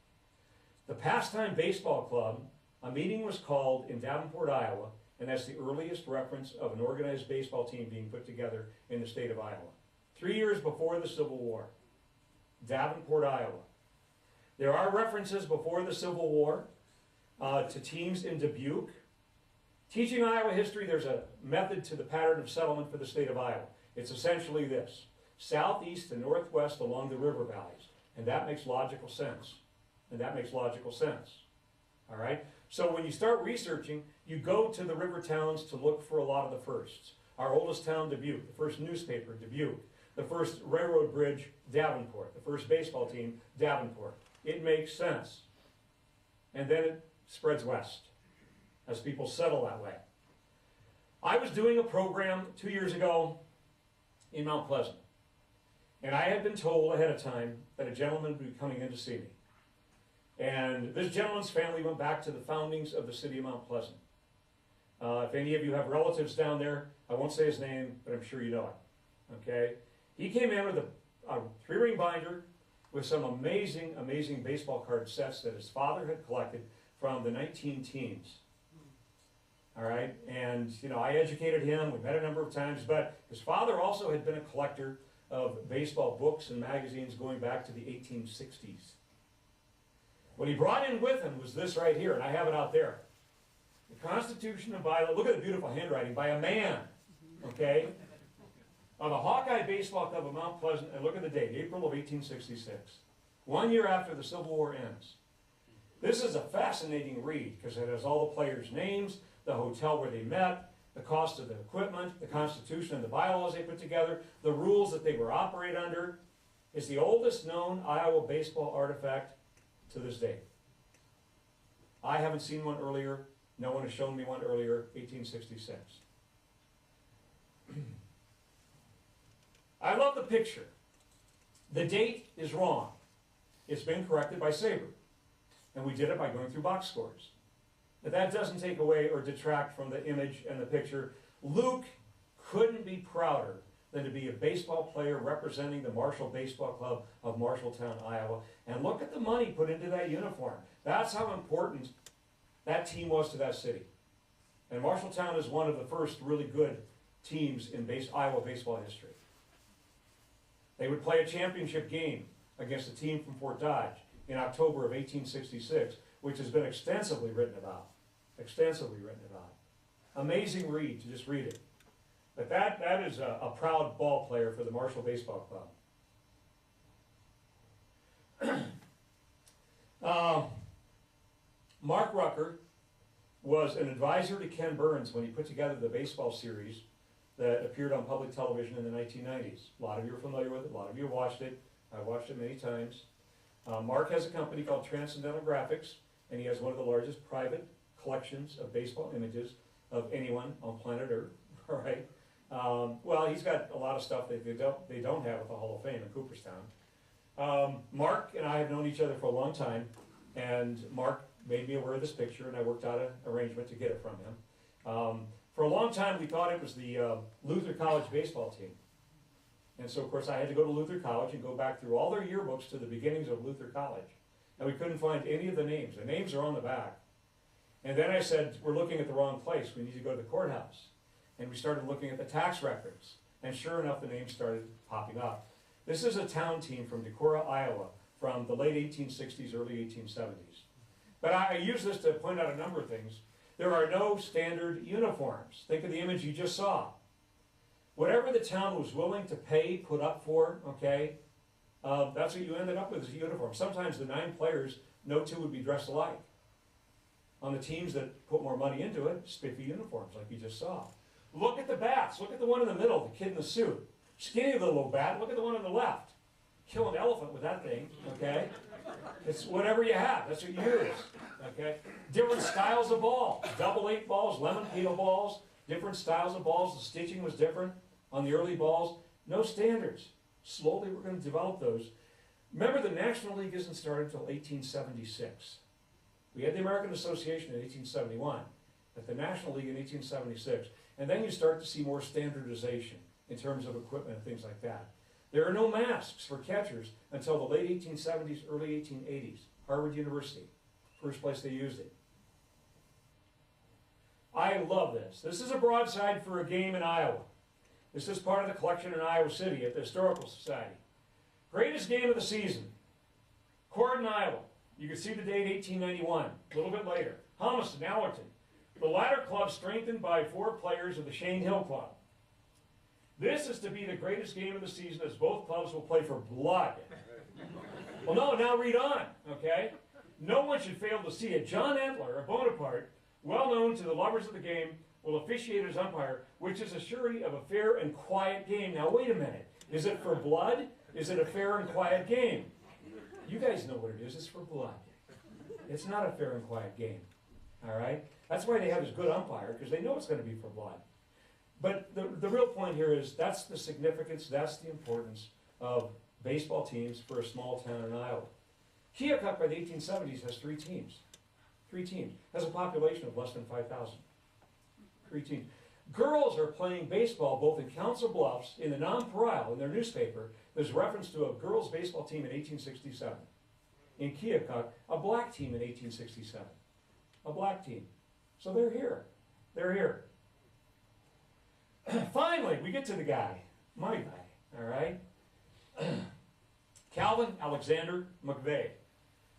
the Pastime Baseball Club, a meeting was called in Davenport, Iowa, and that's the earliest reference of an organized baseball team being put together in the state of Iowa. 3 years before the Civil War, Davenport, Iowa. There are references before the Civil War to teams in Dubuque. Teaching Iowa history, there's a method to the pattern of settlement for the state of Iowa. It's essentially this: southeast and northwest along the river valleys. And that makes logical sense. And that makes logical sense. All right? So when you start researching, you go to the river towns to look for a lot of the firsts. Our oldest town, Dubuque. The first newspaper, Dubuque. The first railroad bridge, Davenport. The first baseball team, Davenport. It makes sense. And then it spreads west as people settle that way. I was doing a program 2 years ago in Mount Pleasant. And I had been told ahead of time that a gentleman would be coming in to see me. And this gentleman's family went back to the foundings of the city of Mount Pleasant. If any of you have relatives down there, I won't say his name, but I'm sure you know it. Okay? He came in with a 3-ring binder with some amazing, amazing baseball card sets that his father had collected from the 19-teens. All right? And, you know, I educated him. We met a number of times. But his father also had been a collector of baseball books and magazines going back to the 1860s. What he brought in with him was this right here, and I have it out there. The Constitution and Bylaw, look at the beautiful handwriting, by a man, okay? On the Hawkeye Baseball Club of Mount Pleasant, and look at the date, April of 1866. 1 year after the Civil War ends. This is a fascinating read, because it has all the players' names, the hotel where they met, the cost of the equipment, the Constitution and the bylaws they put together, the rules that they were operate under. It's the oldest known Iowa baseball artifact to this day. I haven't seen one earlier. No one has shown me one earlier, 1866. I love the picture. The date is wrong. It's been corrected by Sabre. And we did it by going through box scores. But that doesn't take away or detract from the image and the picture. Luke couldn't be prouder than to be a baseball player representing the Marshall Baseball Club of Marshalltown, Iowa. And look at the money put into that uniform. That's how important that team was to that city. And Marshalltown is one of the first really good teams in Iowa baseball history. They would play a championship game against a team from Fort Dodge in October of 1866, which has been extensively written about. Extensively written about. Amazing read to just read it. But that is a proud ball player for the Marshall Baseball Club. Mark Rucker was an advisor to Ken Burns when he put together the baseball series that appeared on public television in the 1990s. A lot of you are familiar with it. A lot of you have watched it. I've watched it many times. Mark has a company called Transcendental Graphics, and he has one of the largest private collections of baseball images of anyone on planet Earth. All right. Well, he's got a lot of stuff that they don't have at the Hall of Fame in Cooperstown. Mark and I have known each other for a long time, and Mark made me aware of this picture, and I worked out an arrangement to get it from him. For a long time, we thought it was the Luther College baseball team. And so, of course, I had to go to Luther College and go back through all their yearbooks to the beginnings of Luther College. And we couldn't find any of the names. The names are on the back. And then I said, we're looking at the wrong place. We need to go to the courthouse. And we started looking at the tax records. And sure enough, the names started popping up. This is a town team from Decorah, Iowa, from the late 1860s, early 1870s. But I use this to point out a number of things. There are no standard uniforms. Think of the image you just saw. Whatever the town was willing to pay, put up for, okay, that's what you ended up with as a uniform. Sometimes the 9 players, no 2 would be dressed alike. On the teams that put more money into it, spiffy uniforms like you just saw. Look at the bats. Look at the one in the middle, the kid in the suit. Skinny little bat. Look at the one on the left. Kill an elephant with that thing, okay? It's whatever you have. That's what you use, okay? Different styles of ball. Double 8 balls, lemon peel balls, different styles of balls. The stitching was different on the early balls. No standards. Slowly we're going to develop those. Remember, the National League isn't started until 1876. We had the American Association in 1871, but the National League in 1876. And then you start to see more standardization in terms of equipment and things like that. There are no masks for catchers until the late 1870s, early 1880s. Harvard University, first place they used it. I love this. This is a broadside for a game in Iowa. This is part of the collection in Iowa City at the Historical Society. Greatest game of the season. Corden, Iowa. You can see the date, 1891, a little bit later. Humiston, Allerton. The latter club strengthened by 4 players of the Shane Hill Club. This is to be the greatest game of the season as both clubs will play for blood. Well, no, now read on, okay? No one should fail to see it. John Entler, a Bonaparte, well known to the lovers of the game, will officiate as umpire, which is a surety of a fair and quiet game. Now, wait a minute. Is it for blood? Is it a fair and quiet game? You guys know what it is. It's for blood. It's not a fair and quiet game, all right? That's why they have this good umpire, because they know it's going to be for blood. But the real point here is that's the significance, that's the importance of baseball teams for a small town in Iowa. Keokuk by the 1870s has 3 teams. 3 teams. Has a population of less than 5,000. 3 teams. Girls are playing baseball both in Council Bluffs, in the Nonpareil, in their newspaper. There's reference to a girls' baseball team in 1867. In Keokuk, a black team in 1867. A black team. So they're here. They're here. Finally, we get to the guy. My guy, all right? Calvin Alexander McVeigh.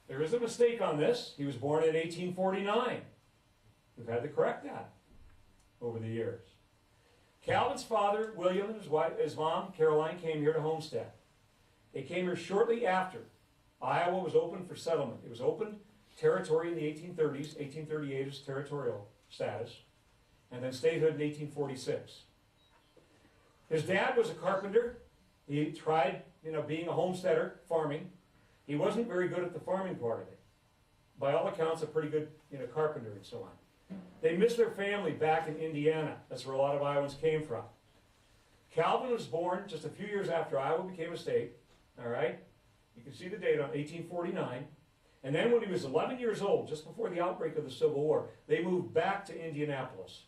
There is a mistake on this. He was born in 1849. We've had to correct that over the years. Calvin's father, William, and his mom, Caroline, came here to Homestead. They came here shortly after Iowa was opened for settlement. It was opened territory in the 1830s. 1838 is territorial status, and then statehood in 1846. His dad was a carpenter. He tried, being a homesteader, farming. He wasn't very good at the farming part of it. By all accounts, a pretty good, carpenter and so on. They missed their family back in Indiana. That's where a lot of Iowans came from. Calvin was born just a few years after Iowa became a state, all right? You can see the date on 1849. And then when he was 11 years old, just before the outbreak of the Civil War, they moved back to Indianapolis.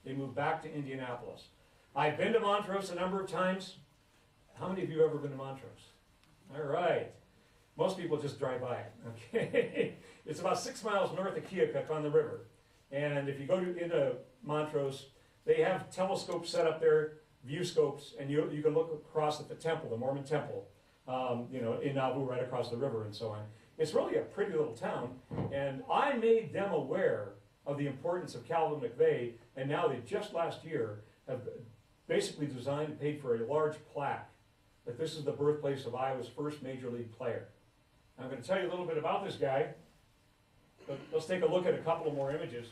They moved back to Indianapolis. I've been to Montrose a number of times. How many of you have ever been to Montrose? All right. Most people just drive by it, okay? It's about 6 miles north of Keokuk on the river. And if you go into Montrose, they have telescopes set up there, view scopes, and you can look across at the temple, the Mormon temple, in Nauvoo, right across the river and so on. It's really a pretty little town, and I made them aware of the importance of Calvin McVeigh, and now they just last year have basically designed and paid for a large plaque that this is the birthplace of Iowa's first major league player. I'm going to tell you a little bit about this guy, but let's take a look at a couple of more images.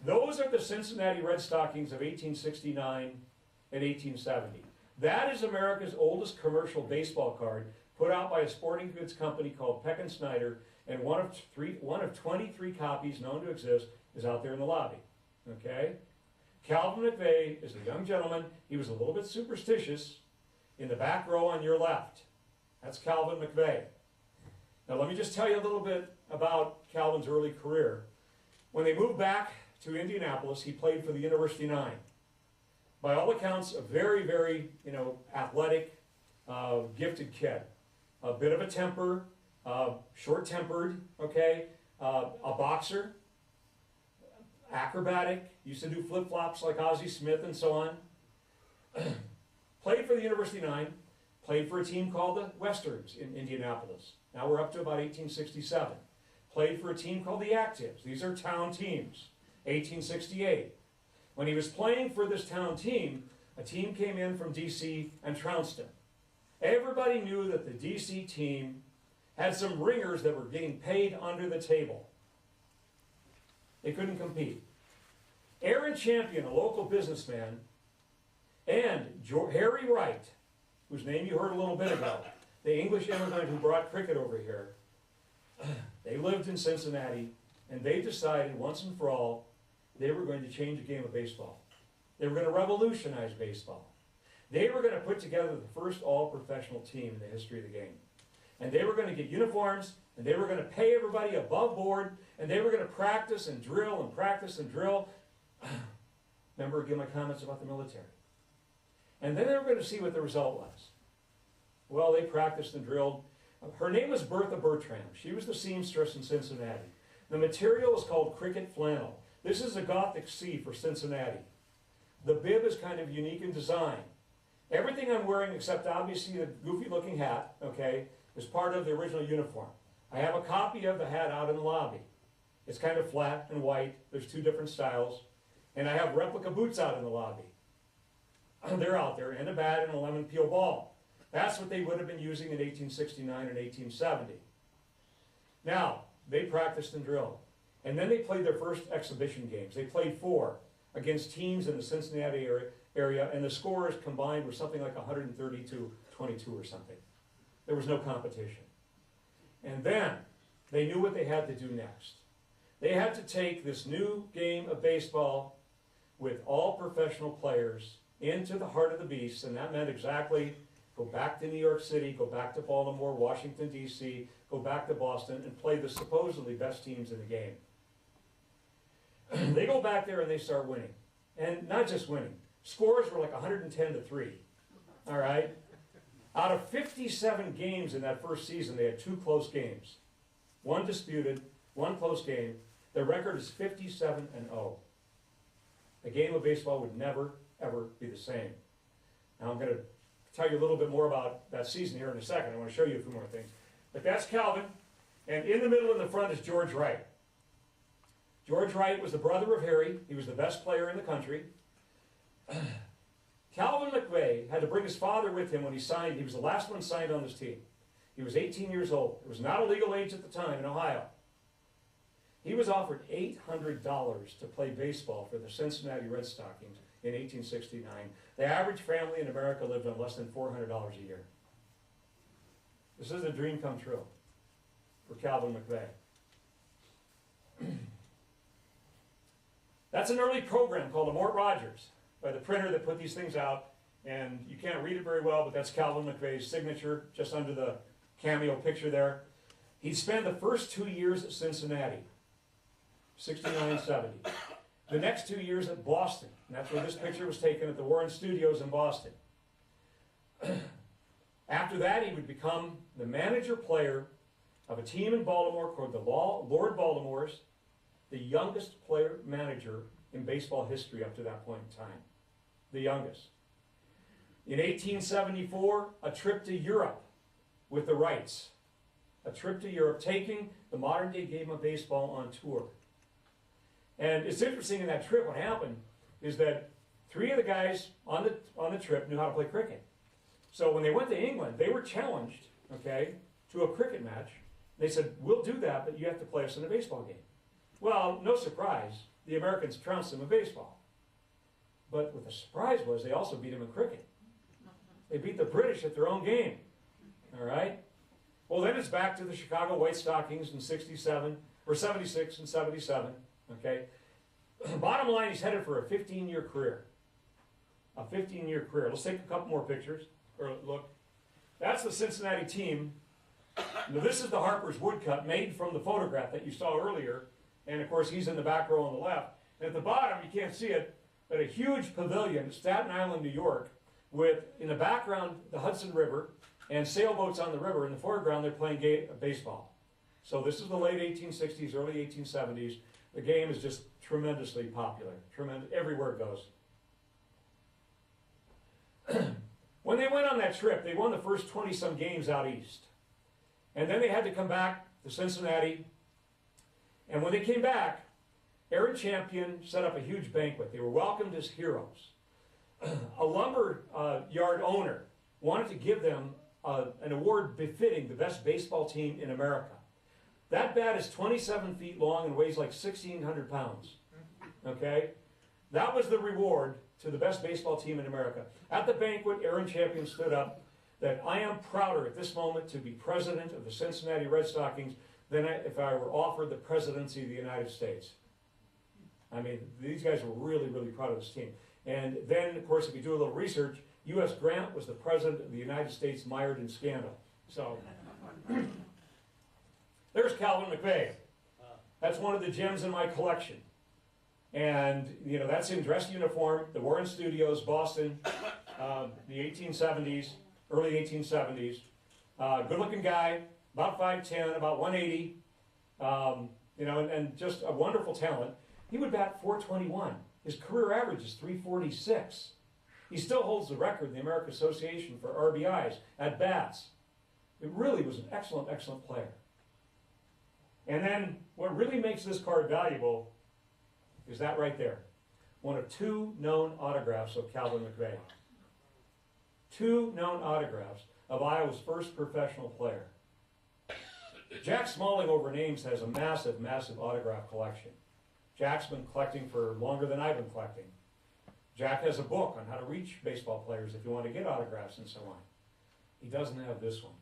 Those are the Cincinnati Red Stockings of 1869 and 1870. That is America's oldest commercial baseball card, put out by a sporting goods company called Peck and Snyder, and one of 23 copies known to exist is out there in the lobby. Okay? Calvin McVeigh is a young gentleman. He was a little bit superstitious. In the back row on your left, that's Calvin McVeigh. Now let me just tell you a little bit about Calvin's early career. When they moved back to Indianapolis, he played for the University Nine. By all accounts, a very, very, athletic, gifted kid. A bit of a temper, short-tempered, okay, a boxer, acrobatic, used to do flip-flops like Ozzie Smith and so on. Played for the University Nine, played for a team called the Westerns in Indianapolis. Now we're up to about 1867. Played for a team called the Actives. These are town teams. 1868. When he was playing for this town team, a team came in from D.C. and trounced him. Everybody knew that the D.C. team had some ringers that were getting paid under the table. They couldn't compete. Aaron Champion, a local businessman, and Harry Wright, whose name you heard a little bit ago, the English immigrant who brought cricket over here, they lived in Cincinnati, and they decided once and for all they were going to change the game of baseball. They were going to revolutionize baseball. They were going to put together the first all-professional team in the history of the game. And they were going to get uniforms, and they were going to pay everybody above board, and they were going to practice and drill and practice and drill. Remember again my comments about the military. And then they were going to see what the result was. Well, they practiced and drilled. Her name was Bertha Bertram. She was the seamstress in Cincinnati. The material is called cricket flannel. This is a Gothic C for Cincinnati. The bib is kind of unique in design. Everything I'm wearing, except obviously the goofy-looking hat, okay, is part of the original uniform. I have a copy of the hat out in the lobby. It's kind of flat and white. There's two different styles. And I have replica boots out in the lobby. They're out there, and a bat and a lemon peel ball. That's what they would have been using in 1869 and 1870. Now, they practiced and drilled. And then they played their first exhibition games. They played 4 against teams in the Cincinnati area, and the scores combined were something like 132-22 or something. There was no competition. And then they knew what they had to do next. They had to take this new game of baseball with all professional players into the heart of the beast, and that meant exactly go back to New York City, go back to Baltimore, Washington, D.C., go back to Boston, and play the supposedly best teams in the game. They go back there and they start winning. And not just winning. Scores were like 110-3. All right? Out of 57 games in that first season, they had 2 close games. 1 disputed, 1 close game. Their record is 57-0. A game of baseball would never, ever be the same. Now I'm going to tell you a little bit more about that season here in a second. I want to show you a few more things. But that's Calvin. And in the middle in the front is George Wright. George Wright was the brother of Harry. He was the best player in the country. Calvin McVeigh had to bring his father with him when he signed. He was the last one signed on this team. He was 18 years old. It was not a legal age at the time in Ohio. He was offered $800 to play baseball for the Cincinnati Red Stockings in 1869. The average family in America lived on less than $400 a year. This is a dream come true for Calvin McVeigh. That's an early program called the Mort Rogers by the printer that put these things out. And you can't read it very well, but that's Calvin McVeigh's signature just under the cameo picture there. He spent the first 2 years at Cincinnati, 69-70. The next 2 years at Boston. And that's where this picture was taken at the Warren Studios in Boston. After that, he would become the manager-player of a team in Baltimore called the Lord Baltimores, the youngest player-manager in baseball history up to that point in time. The youngest. In 1874, a trip to Europe with the Wrights. A trip to Europe, taking the modern-day game of baseball on tour. And it's interesting in that trip, what happened is that 3 of the guys on the trip knew how to play cricket. So when they went to England, they were challenged, okay, to a cricket match. They said, we'll do that, but you have to play us in a baseball game. Well, no surprise, the Americans trounced them in baseball. But what the surprise was, they also beat them in cricket. They beat the British at their own game, all right? Well, then it's back to the Chicago White Stockings in 67, or 76 and 77, okay? Bottom line, he's headed for a 15-year career. A 15-year career. Let's take a couple more pictures, or look. That's the Cincinnati team. Now, this is the Harper's woodcut made from the photograph that you saw earlier. And, of course, he's in the back row on the left. And at the bottom, you can't see it, but a huge pavilion, Staten Island, New York, with, in the background, the Hudson River, and sailboats on the river. In the foreground, they're playing baseball. So this is the late 1860s, early 1870s. The game is just tremendously popular. Everywhere it goes. When they went on that trip, they won the first 20-some games out east. And then they had to come back to Cincinnati. And when they came back, Aaron Champion set up a huge banquet. They were welcomed as heroes. A lumber yard owner wanted to give them an award befitting the best baseball team in America. That bat is 27 feet long and weighs like 1,600 pounds. Okay? That was the reward to the best baseball team in America. At the banquet, Aaron Champion stood up that I am prouder at this moment to be president of the Cincinnati Red Stockings than if I were offered the presidency of the United States. I mean, these guys were really, really proud of this team. And then, of course, if you do a little research, U.S. Grant was the President of the United States mired in scandal. So, there's Calvin McVeigh. That's one of the gems in my collection. And, you know, that's in dress uniform, the Warren Studios, Boston, the 1870s, early 1870s. Good-looking guy, about 5'10", about 180, you know, and just a wonderful talent. He would bat .421. His career average is .346. He still holds the record in the American Association for RBIs at bats. It really was an excellent, excellent player. And then what really makes this card valuable is that right there. One of 2 known autographs of Calvin McVeigh. 2 known autographs of Iowa's first professional player. Jack Smalling over names has a massive, massive autograph collection. Jack's been collecting for longer than I've been collecting. Jack has a book on how to reach baseball players if you want to get autographs and so on. He doesn't have this one.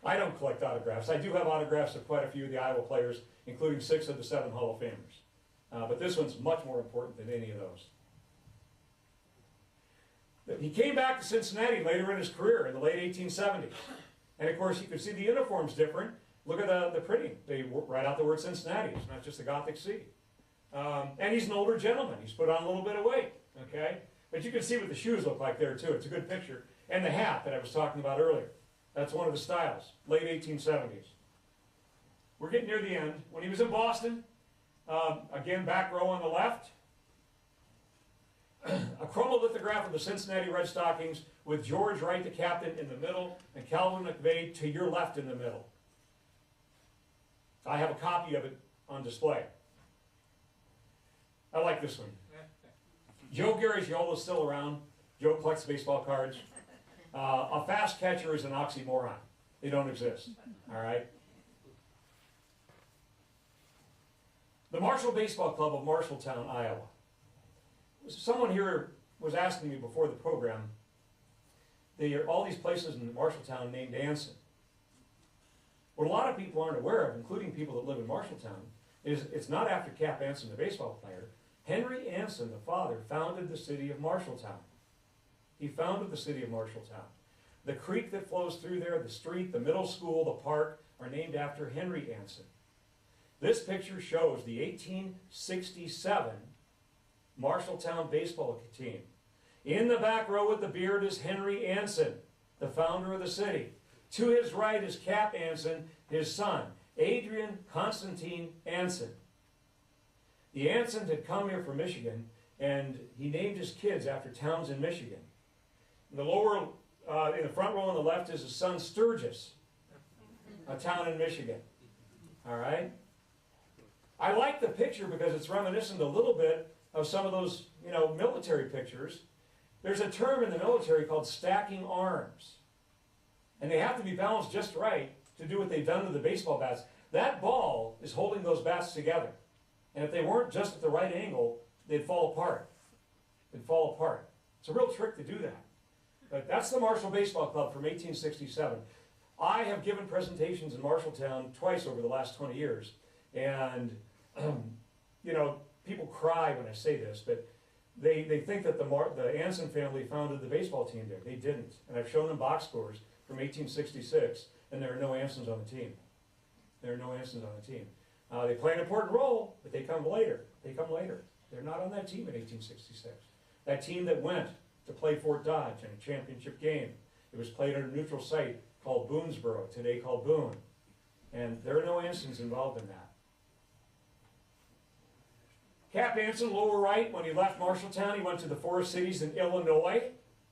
I don't collect autographs. I do have autographs of quite a few of the Iowa players, including 6 of the 7 Hall of Famers. But this one's much more important than any of those. He came back to Cincinnati later in his career in the late 1870s. And of course, you can see the uniform's different. Look at the printing. They write out the word Cincinnati. It's not just a Gothic C. And he's an older gentleman. He's put on a little bit of weight, okay? But you can see what the shoes look like there, too. It's a good picture. And the hat that I was talking about earlier. That's one of the styles, late 1870s. We're getting near the end. When he was in Boston, again, back row on the left, a chromolithograph of the Cincinnati Red Stockings with George Wright, the captain, in the middle, and Calvin McVeigh to your left in the middle. I have a copy of it on display. I like this one. Joe Garagiola is still around. Joe collects baseball cards. A fast catcher is an oxymoron. They don't exist. All right? The Marshall Baseball Club of Marshalltown, Iowa. Someone here was asking me before the program, all these places in Marshalltown named Anson. What a lot of people aren't aware of, including people that live in Marshalltown, is it's not after Cap Anson, the baseball player. Henry Anson, the father, founded the city of Marshalltown. He founded the city of Marshalltown. The creek that flows through there, the street, the middle school, the park, are named after Henry Anson. This picture shows the 1867 Marshalltown baseball team. In the back row with the beard is Henry Anson, the founder of the city. To his right is Cap Anson, his son, Adrian Constantine Anson. The Anson had come here from Michigan, and he named his kids after towns in Michigan. In the front row on the left is his son Sturgis, a town in Michigan. All right? I like the picture because it's reminiscent a little bit of some of those, you know, military pictures. There's a term in the military called stacking arms. And they have to be balanced just right to do what they've done to the baseball bats. That ball is holding those bats together. And if they weren't just at the right angle, they'd fall apart. They'd fall apart. It's a real trick to do that. But that's the Marshall Baseball Club from 1867. I have given presentations in Marshalltown twice over the last 20 years. And, you know, people cry when I say this, but they think that the Anson family founded the baseball team there. They didn't. And I've shown them box scores from 1866, and there are no Ansons on the team. There are no Ansons on the team. They play an important role, but they come later. They come later. They're not on that team in 1866. That team that went to play Fort Dodge in a championship game. It was played at a neutral site called Boonesboro, today called Boone. And there are no Ansons involved in that. Cap Anson, lower right, when he left Marshalltown, he went to the Forest Cities in Illinois,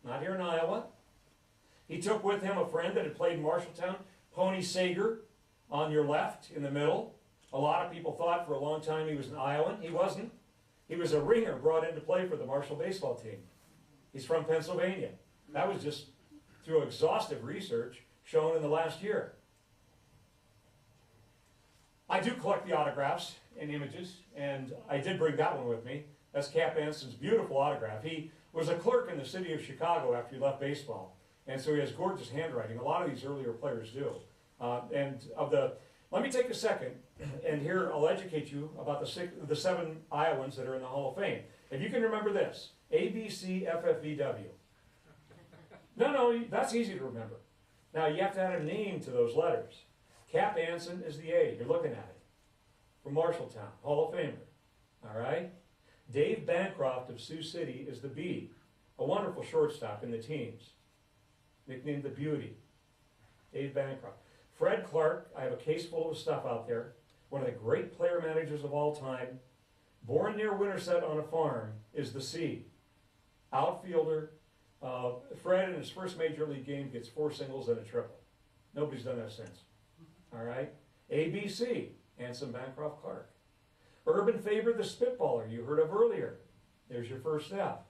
not here in Iowa. He took with him a friend that had played in Marshalltown, Pony Sager, on your left, in the middle. A lot of people thought for a long time he was an Iowan. He wasn't. He was a ringer brought in to play for the Marshall baseball team. He's from Pennsylvania. That was just through exhaustive research shown in the last year. I do collect the autographs and images, and I did bring that one with me. That's Cap Anson's beautiful autograph. He was a clerk in the city of Chicago after he left baseball, and so he has gorgeous handwriting. A lot of these earlier players do. Let me take a second, and here I'll educate you about the 7 Iowans that are in the Hall of Fame. If you can remember this, ABCFFVW. No, that's easy to remember. Now you have to add a name to those letters. Cap Anson is the A, you're looking at it. From Marshalltown, Hall of Famer. All right? Dave Bancroft of Sioux City is the B, a wonderful shortstop in the teens, nicknamed the Beauty. Dave Bancroft. Fred Clark, I have a case full of stuff out there, one of the great player managers of all time, born near Winterset on a farm, is the C. Outfielder. Fred, in his first major league game, gets 4 singles and a triple. Nobody's done that since. All right? ABC, Anson Bancroft Clark. Urban Faber, the spitballer you heard of earlier. There's your first F.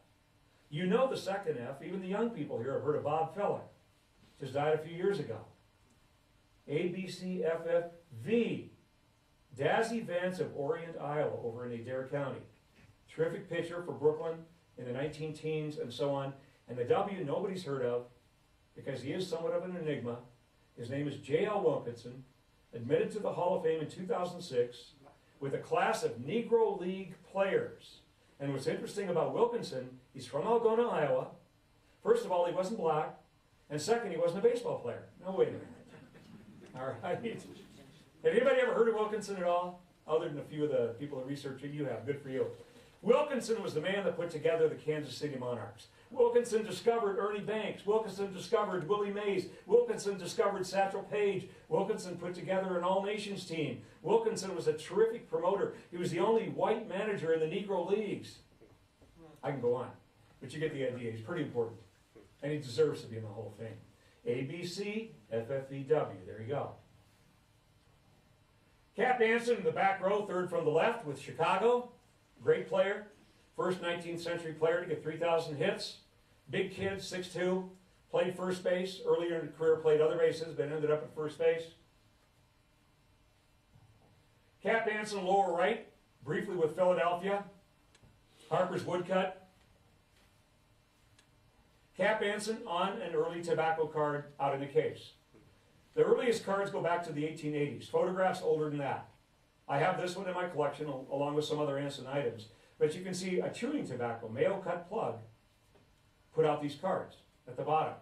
You know the second F. Even the young people here have heard of Bob Feller. Just died a few years ago. ABCFFV. Dazzy Vance of Orient, Iowa, over in Adair County. Terrific pitcher for Brooklyn in the 19-teens and so on. And the W nobody's heard of, because he is somewhat of an enigma. His name is J.L. Wilkinson, admitted to the Hall of Fame in 2006 with a class of Negro League players. And what's interesting about Wilkinson, he's from Algona, Iowa. First of all, he wasn't black. And second, he wasn't a baseball player. No, wait a minute. All right. Have anybody ever heard of Wilkinson at all? Other than a few of the people that research it, you have. Good for you. Wilkinson was the man that put together the Kansas City Monarchs. Wilkinson discovered Ernie Banks. Wilkinson discovered Willie Mays. Wilkinson discovered Satchel Paige. Wilkinson put together an all-nations team. Wilkinson was a terrific promoter. He was the only white manager in the Negro Leagues. I can go on, but you get the idea. He's pretty important, and he deserves to be in the Hall of Fame. ABC, FFVW. There you go. Cap Anson in the back row, third from the left with Chicago. Great player. First 19th century player to get 3,000 hits. Big kid, 6'2". Played first base. Earlier in his career played other bases, but ended up at first base. Cap Anson, lower right, briefly with Philadelphia. Harper's woodcut. Cap Anson on an early tobacco card out in the case. The earliest cards go back to the 1880s. Photographs older than that. I have this one in my collection along with some other Anson items. But you can see a chewing tobacco, Mayo Cut Plug, put out these cards at the bottom.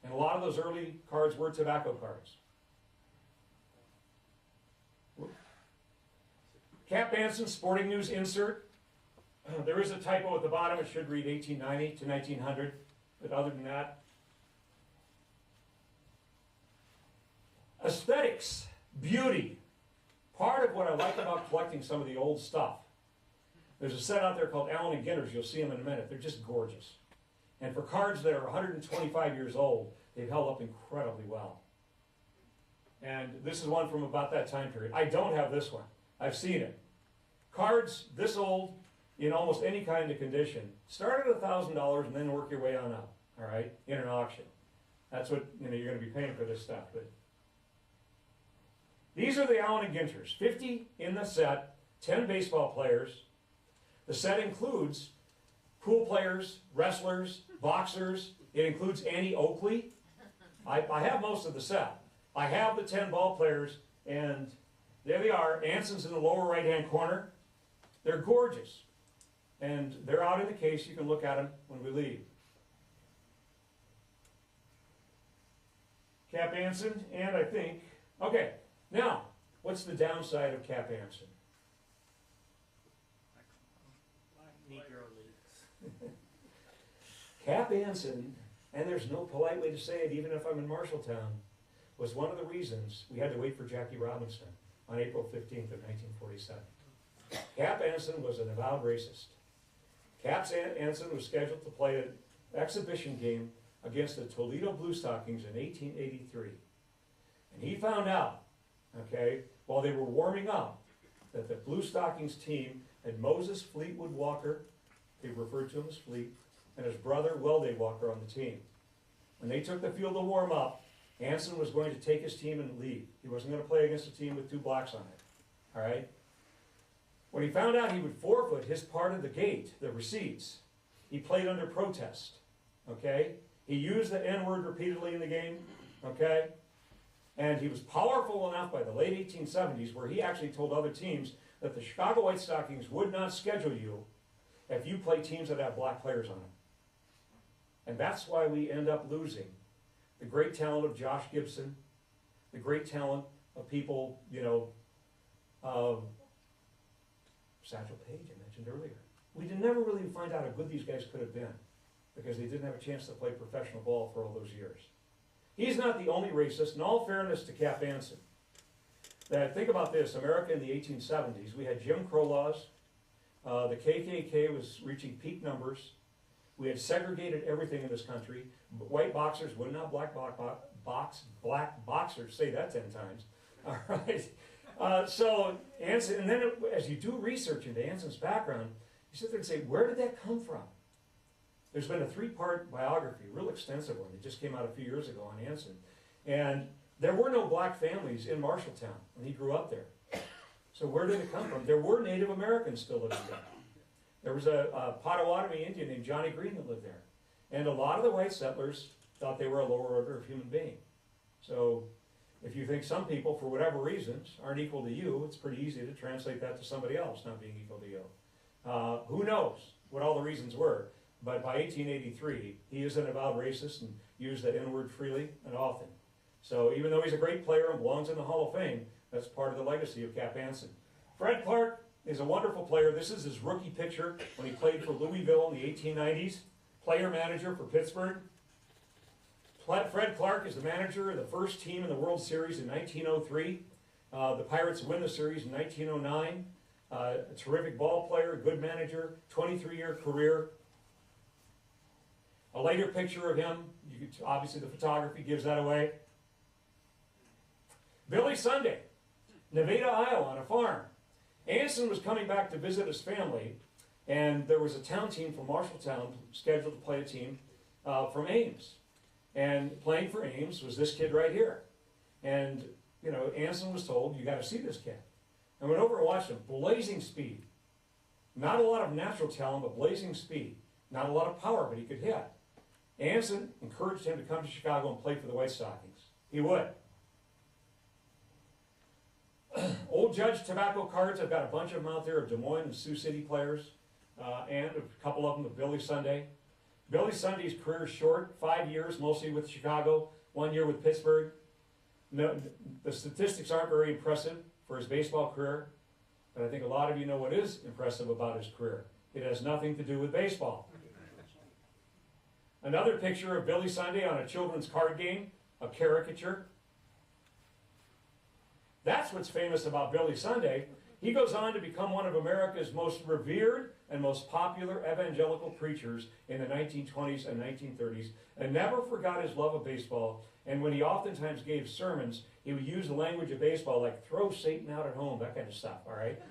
And a lot of those early cards were tobacco cards. Cap Anson Sporting News insert. There is a typo at the bottom. It should read 1890 to 1900. But other than that, aesthetics, beauty. Part of what I like about collecting some of the old stuff. There's a set out there called Allen and Ginter's. You'll see them in a minute. They're just gorgeous. And for cards that are 125 years old, they've held up incredibly well. And this is one from about that time period. I don't have this one. I've seen it. Cards this old, in almost any kind of condition, start at $1,000 and then work your way on up, all right, in an auction. That's what you're going to be paying for this stuff. But these are the Allen and Ginter's. 50 in the set, 10 baseball players. The set includes pool players, wrestlers, boxers. It includes Annie Oakley. I have most of the set. I have the 10 ball players, and there they are. Anson's in the lower right-hand corner. They're gorgeous. And they're out in the case. You can look at them when we leave. Cap Anson, and I think, okay, now, what's the downside of Cap Anson? Negro Leagues. Cap Anson, and there's no polite way to say it, even if I'm in Marshalltown, was one of the reasons we had to wait for Jackie Robinson on April 15th of 1947. Cap Anson was an avowed racist. Cap Anson was scheduled to play an exhibition game against the Toledo Blue Stockings in 1883. And he found out, okay, while they were warming up, that the Blue Stockings team had Moses Fleetwood Walker, they referred to him as Fleet, and his brother Welde Walker on the team. When they took the field to warm up, Anson was going to take his team and leave. He wasn't going to play against a team with 2 blacks on it. All right? When he found out he would forfeit his part of the gate, the receipts, he played under protest. Okay? He used the N-word repeatedly in the game. Okay? And he was powerful enough by the late 1870s where he actually told other teams that the Chicago White Stockings would not schedule you if you play teams that have black players on them. And that's why we end up losing the great talent of Josh Gibson, the great talent of people, Satchel Paige I mentioned earlier. We did never really find out how good these guys could have been because they didn't have a chance to play professional ball for all those years. He's not the only racist. In all fairness to Cap Anson, that think about this, America in the 1870s, we had Jim Crow laws, the KKK was reaching peak numbers, we had segregated everything in this country, white boxers would not black boxers, say that 10 times, all right? So Anson, and then as you do research into Anson's background, you sit there and say, where did that come from? There's been a 3-part biography, a real extensive one, that just came out a few years ago on Anson. And there were no black families in Marshalltown when he grew up there. So where did it come from? There were Native Americans still living there. There was a Potawatomi Indian named Johnny Green that lived there. And a lot of the white settlers thought they were a lower order of human being. So if you think some people, for whatever reasons, aren't equal to you, it's pretty easy to translate that to somebody else not being equal to you. Who knows what all the reasons were? But by 1883, he is an avowed racist and used that N-word freely and often. So even though he's a great player and belongs in the Hall of Fame, that's part of the legacy of Cap Anson. Fred Clark is a wonderful player. This is his rookie picture when he played for Louisville in the 1890s. Player-manager for Pittsburgh. Fred Clark is the manager of the first team in the World Series in 1903. The Pirates win the series in 1909. A terrific ball player, good manager, 23-year career. A later picture of him, obviously the photography gives that away. Billy Sunday, Nevada, Iowa, on a farm. Anson was coming back to visit his family, and there was a town team from Marshalltown scheduled to play a team from Ames. And playing for Ames was this kid right here. And, Anson was told, you got to see this kid. I went over and watched him, blazing speed. Not a lot of natural talent, but blazing speed. Not a lot of power, but he could hit. Anson encouraged him to come to Chicago and play for the White Stockings. He would. Old Judge tobacco cards, I've got a bunch of them out there of Des Moines and Sioux City players, and a couple of them of Billy Sunday. Billy Sunday's career is short, 5 years, mostly with Chicago, 1 year with Pittsburgh. No, the statistics aren't very impressive for his baseball career, but I think a lot of you know what is impressive about his career. It has nothing to do with baseball. Another picture of Billy Sunday on a children's card game, a caricature. That's what's famous about Billy Sunday. He goes on to become one of America's most revered and most popular evangelical preachers in the 1920s and 1930s, and never forgot his love of baseball. And when he oftentimes gave sermons, he would use the language of baseball, like throw Satan out at home, that kind of stuff, all right?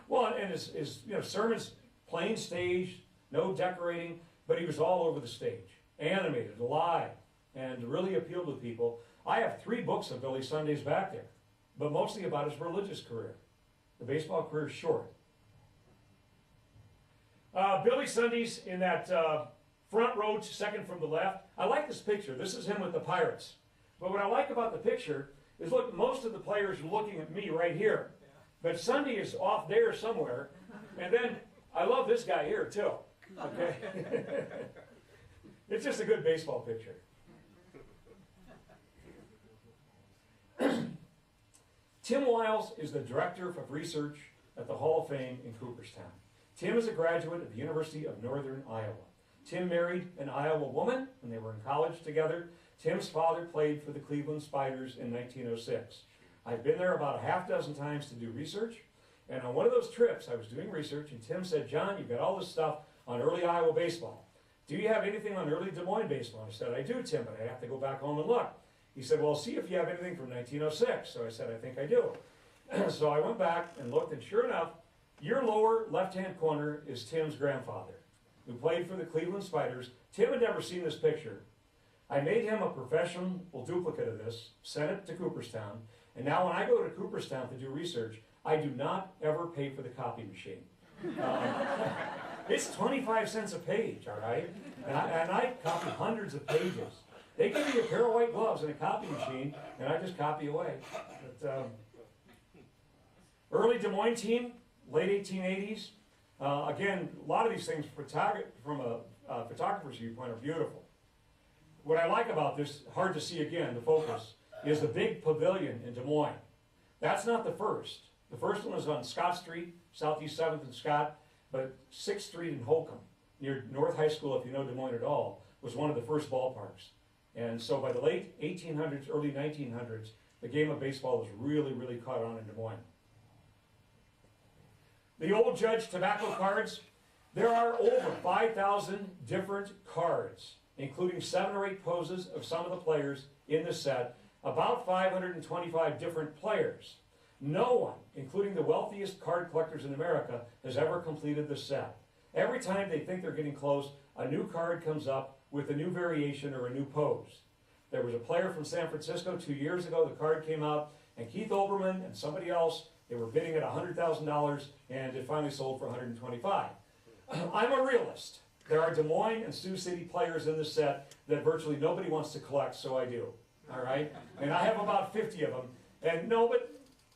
Well, and his sermons, plain stage, no decorating, but he was all over the stage, animated, alive, and really appealed to people. I have 3 books of Billy Sunday's back there, but mostly about his religious career. The baseball career is short. Billy Sunday's in that front row, second from the left. I like this picture. This is him with the Pirates. But what I like about the picture is, look, most of the players are looking at me right here. But Sunday is off there somewhere. And then I love this guy here, too. Okay? It's just a good baseball picture. Tim Wiles is the Director of Research at the Hall of Fame in Cooperstown. Tim is a graduate of the University of Northern Iowa. Tim married an Iowa woman when they were in college together. Tim's father played for the Cleveland Spiders in 1906. I've been there about a half dozen times to do research, and on one of those trips I was doing research, and Tim said, John, you've got all this stuff on early Iowa baseball. Do you have anything on early Des Moines baseball? I said, I do, Tim, but I have to go back home and look. He said, well, see if you have anything from 1906. So I said, I think I do. So I went back and looked, and sure enough, your lower left-hand corner is Tim's grandfather, who played for the Cleveland Spiders. Tim had never seen this picture. I made him a professional duplicate of this, sent it to Cooperstown, and now when I go to Cooperstown to do research, I do not ever pay for the copy machine. It's 25 cents a page, all right? And I copy hundreds of pages. They give me a pair of white gloves and a copy machine, and I just copy away. But, early Des Moines team, late 1880s. Again, a lot of these things from a photographer's viewpoint are beautiful. What I like about this, hard to see again, the focus, is the big pavilion in Des Moines. That's not the first. The first one was on Scott Street, Southeast 7th and Scott, but 6th Street in Holcomb, near North High School, if you know Des Moines at all, was one of the first ballparks. And so by the late 1800s, early 1900s, the game of baseball was really, really caught on in Des Moines. The Old Judge tobacco cards, there are over 5,000 different cards, including 7 or 8 poses of some of the players in the set, about 525 different players. No one, including the wealthiest card collectors in America, has ever completed the set. Every time they think they're getting close, a new card comes up with a new variation or a new pose. There was a player from San Francisco 2 years ago, the card came out, and Keith Olbermann and somebody else, they were bidding at $100,000, and it finally sold for $125,000. I'm a realist. There are Des Moines and Sioux City players in the set that virtually nobody wants to collect, so I do. All right? And I have about 50 of them. And no, but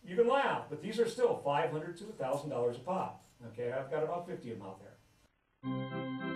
you can laugh, but these are still $500 to $1,000 a pop. Okay, I've got about 50 of them out there.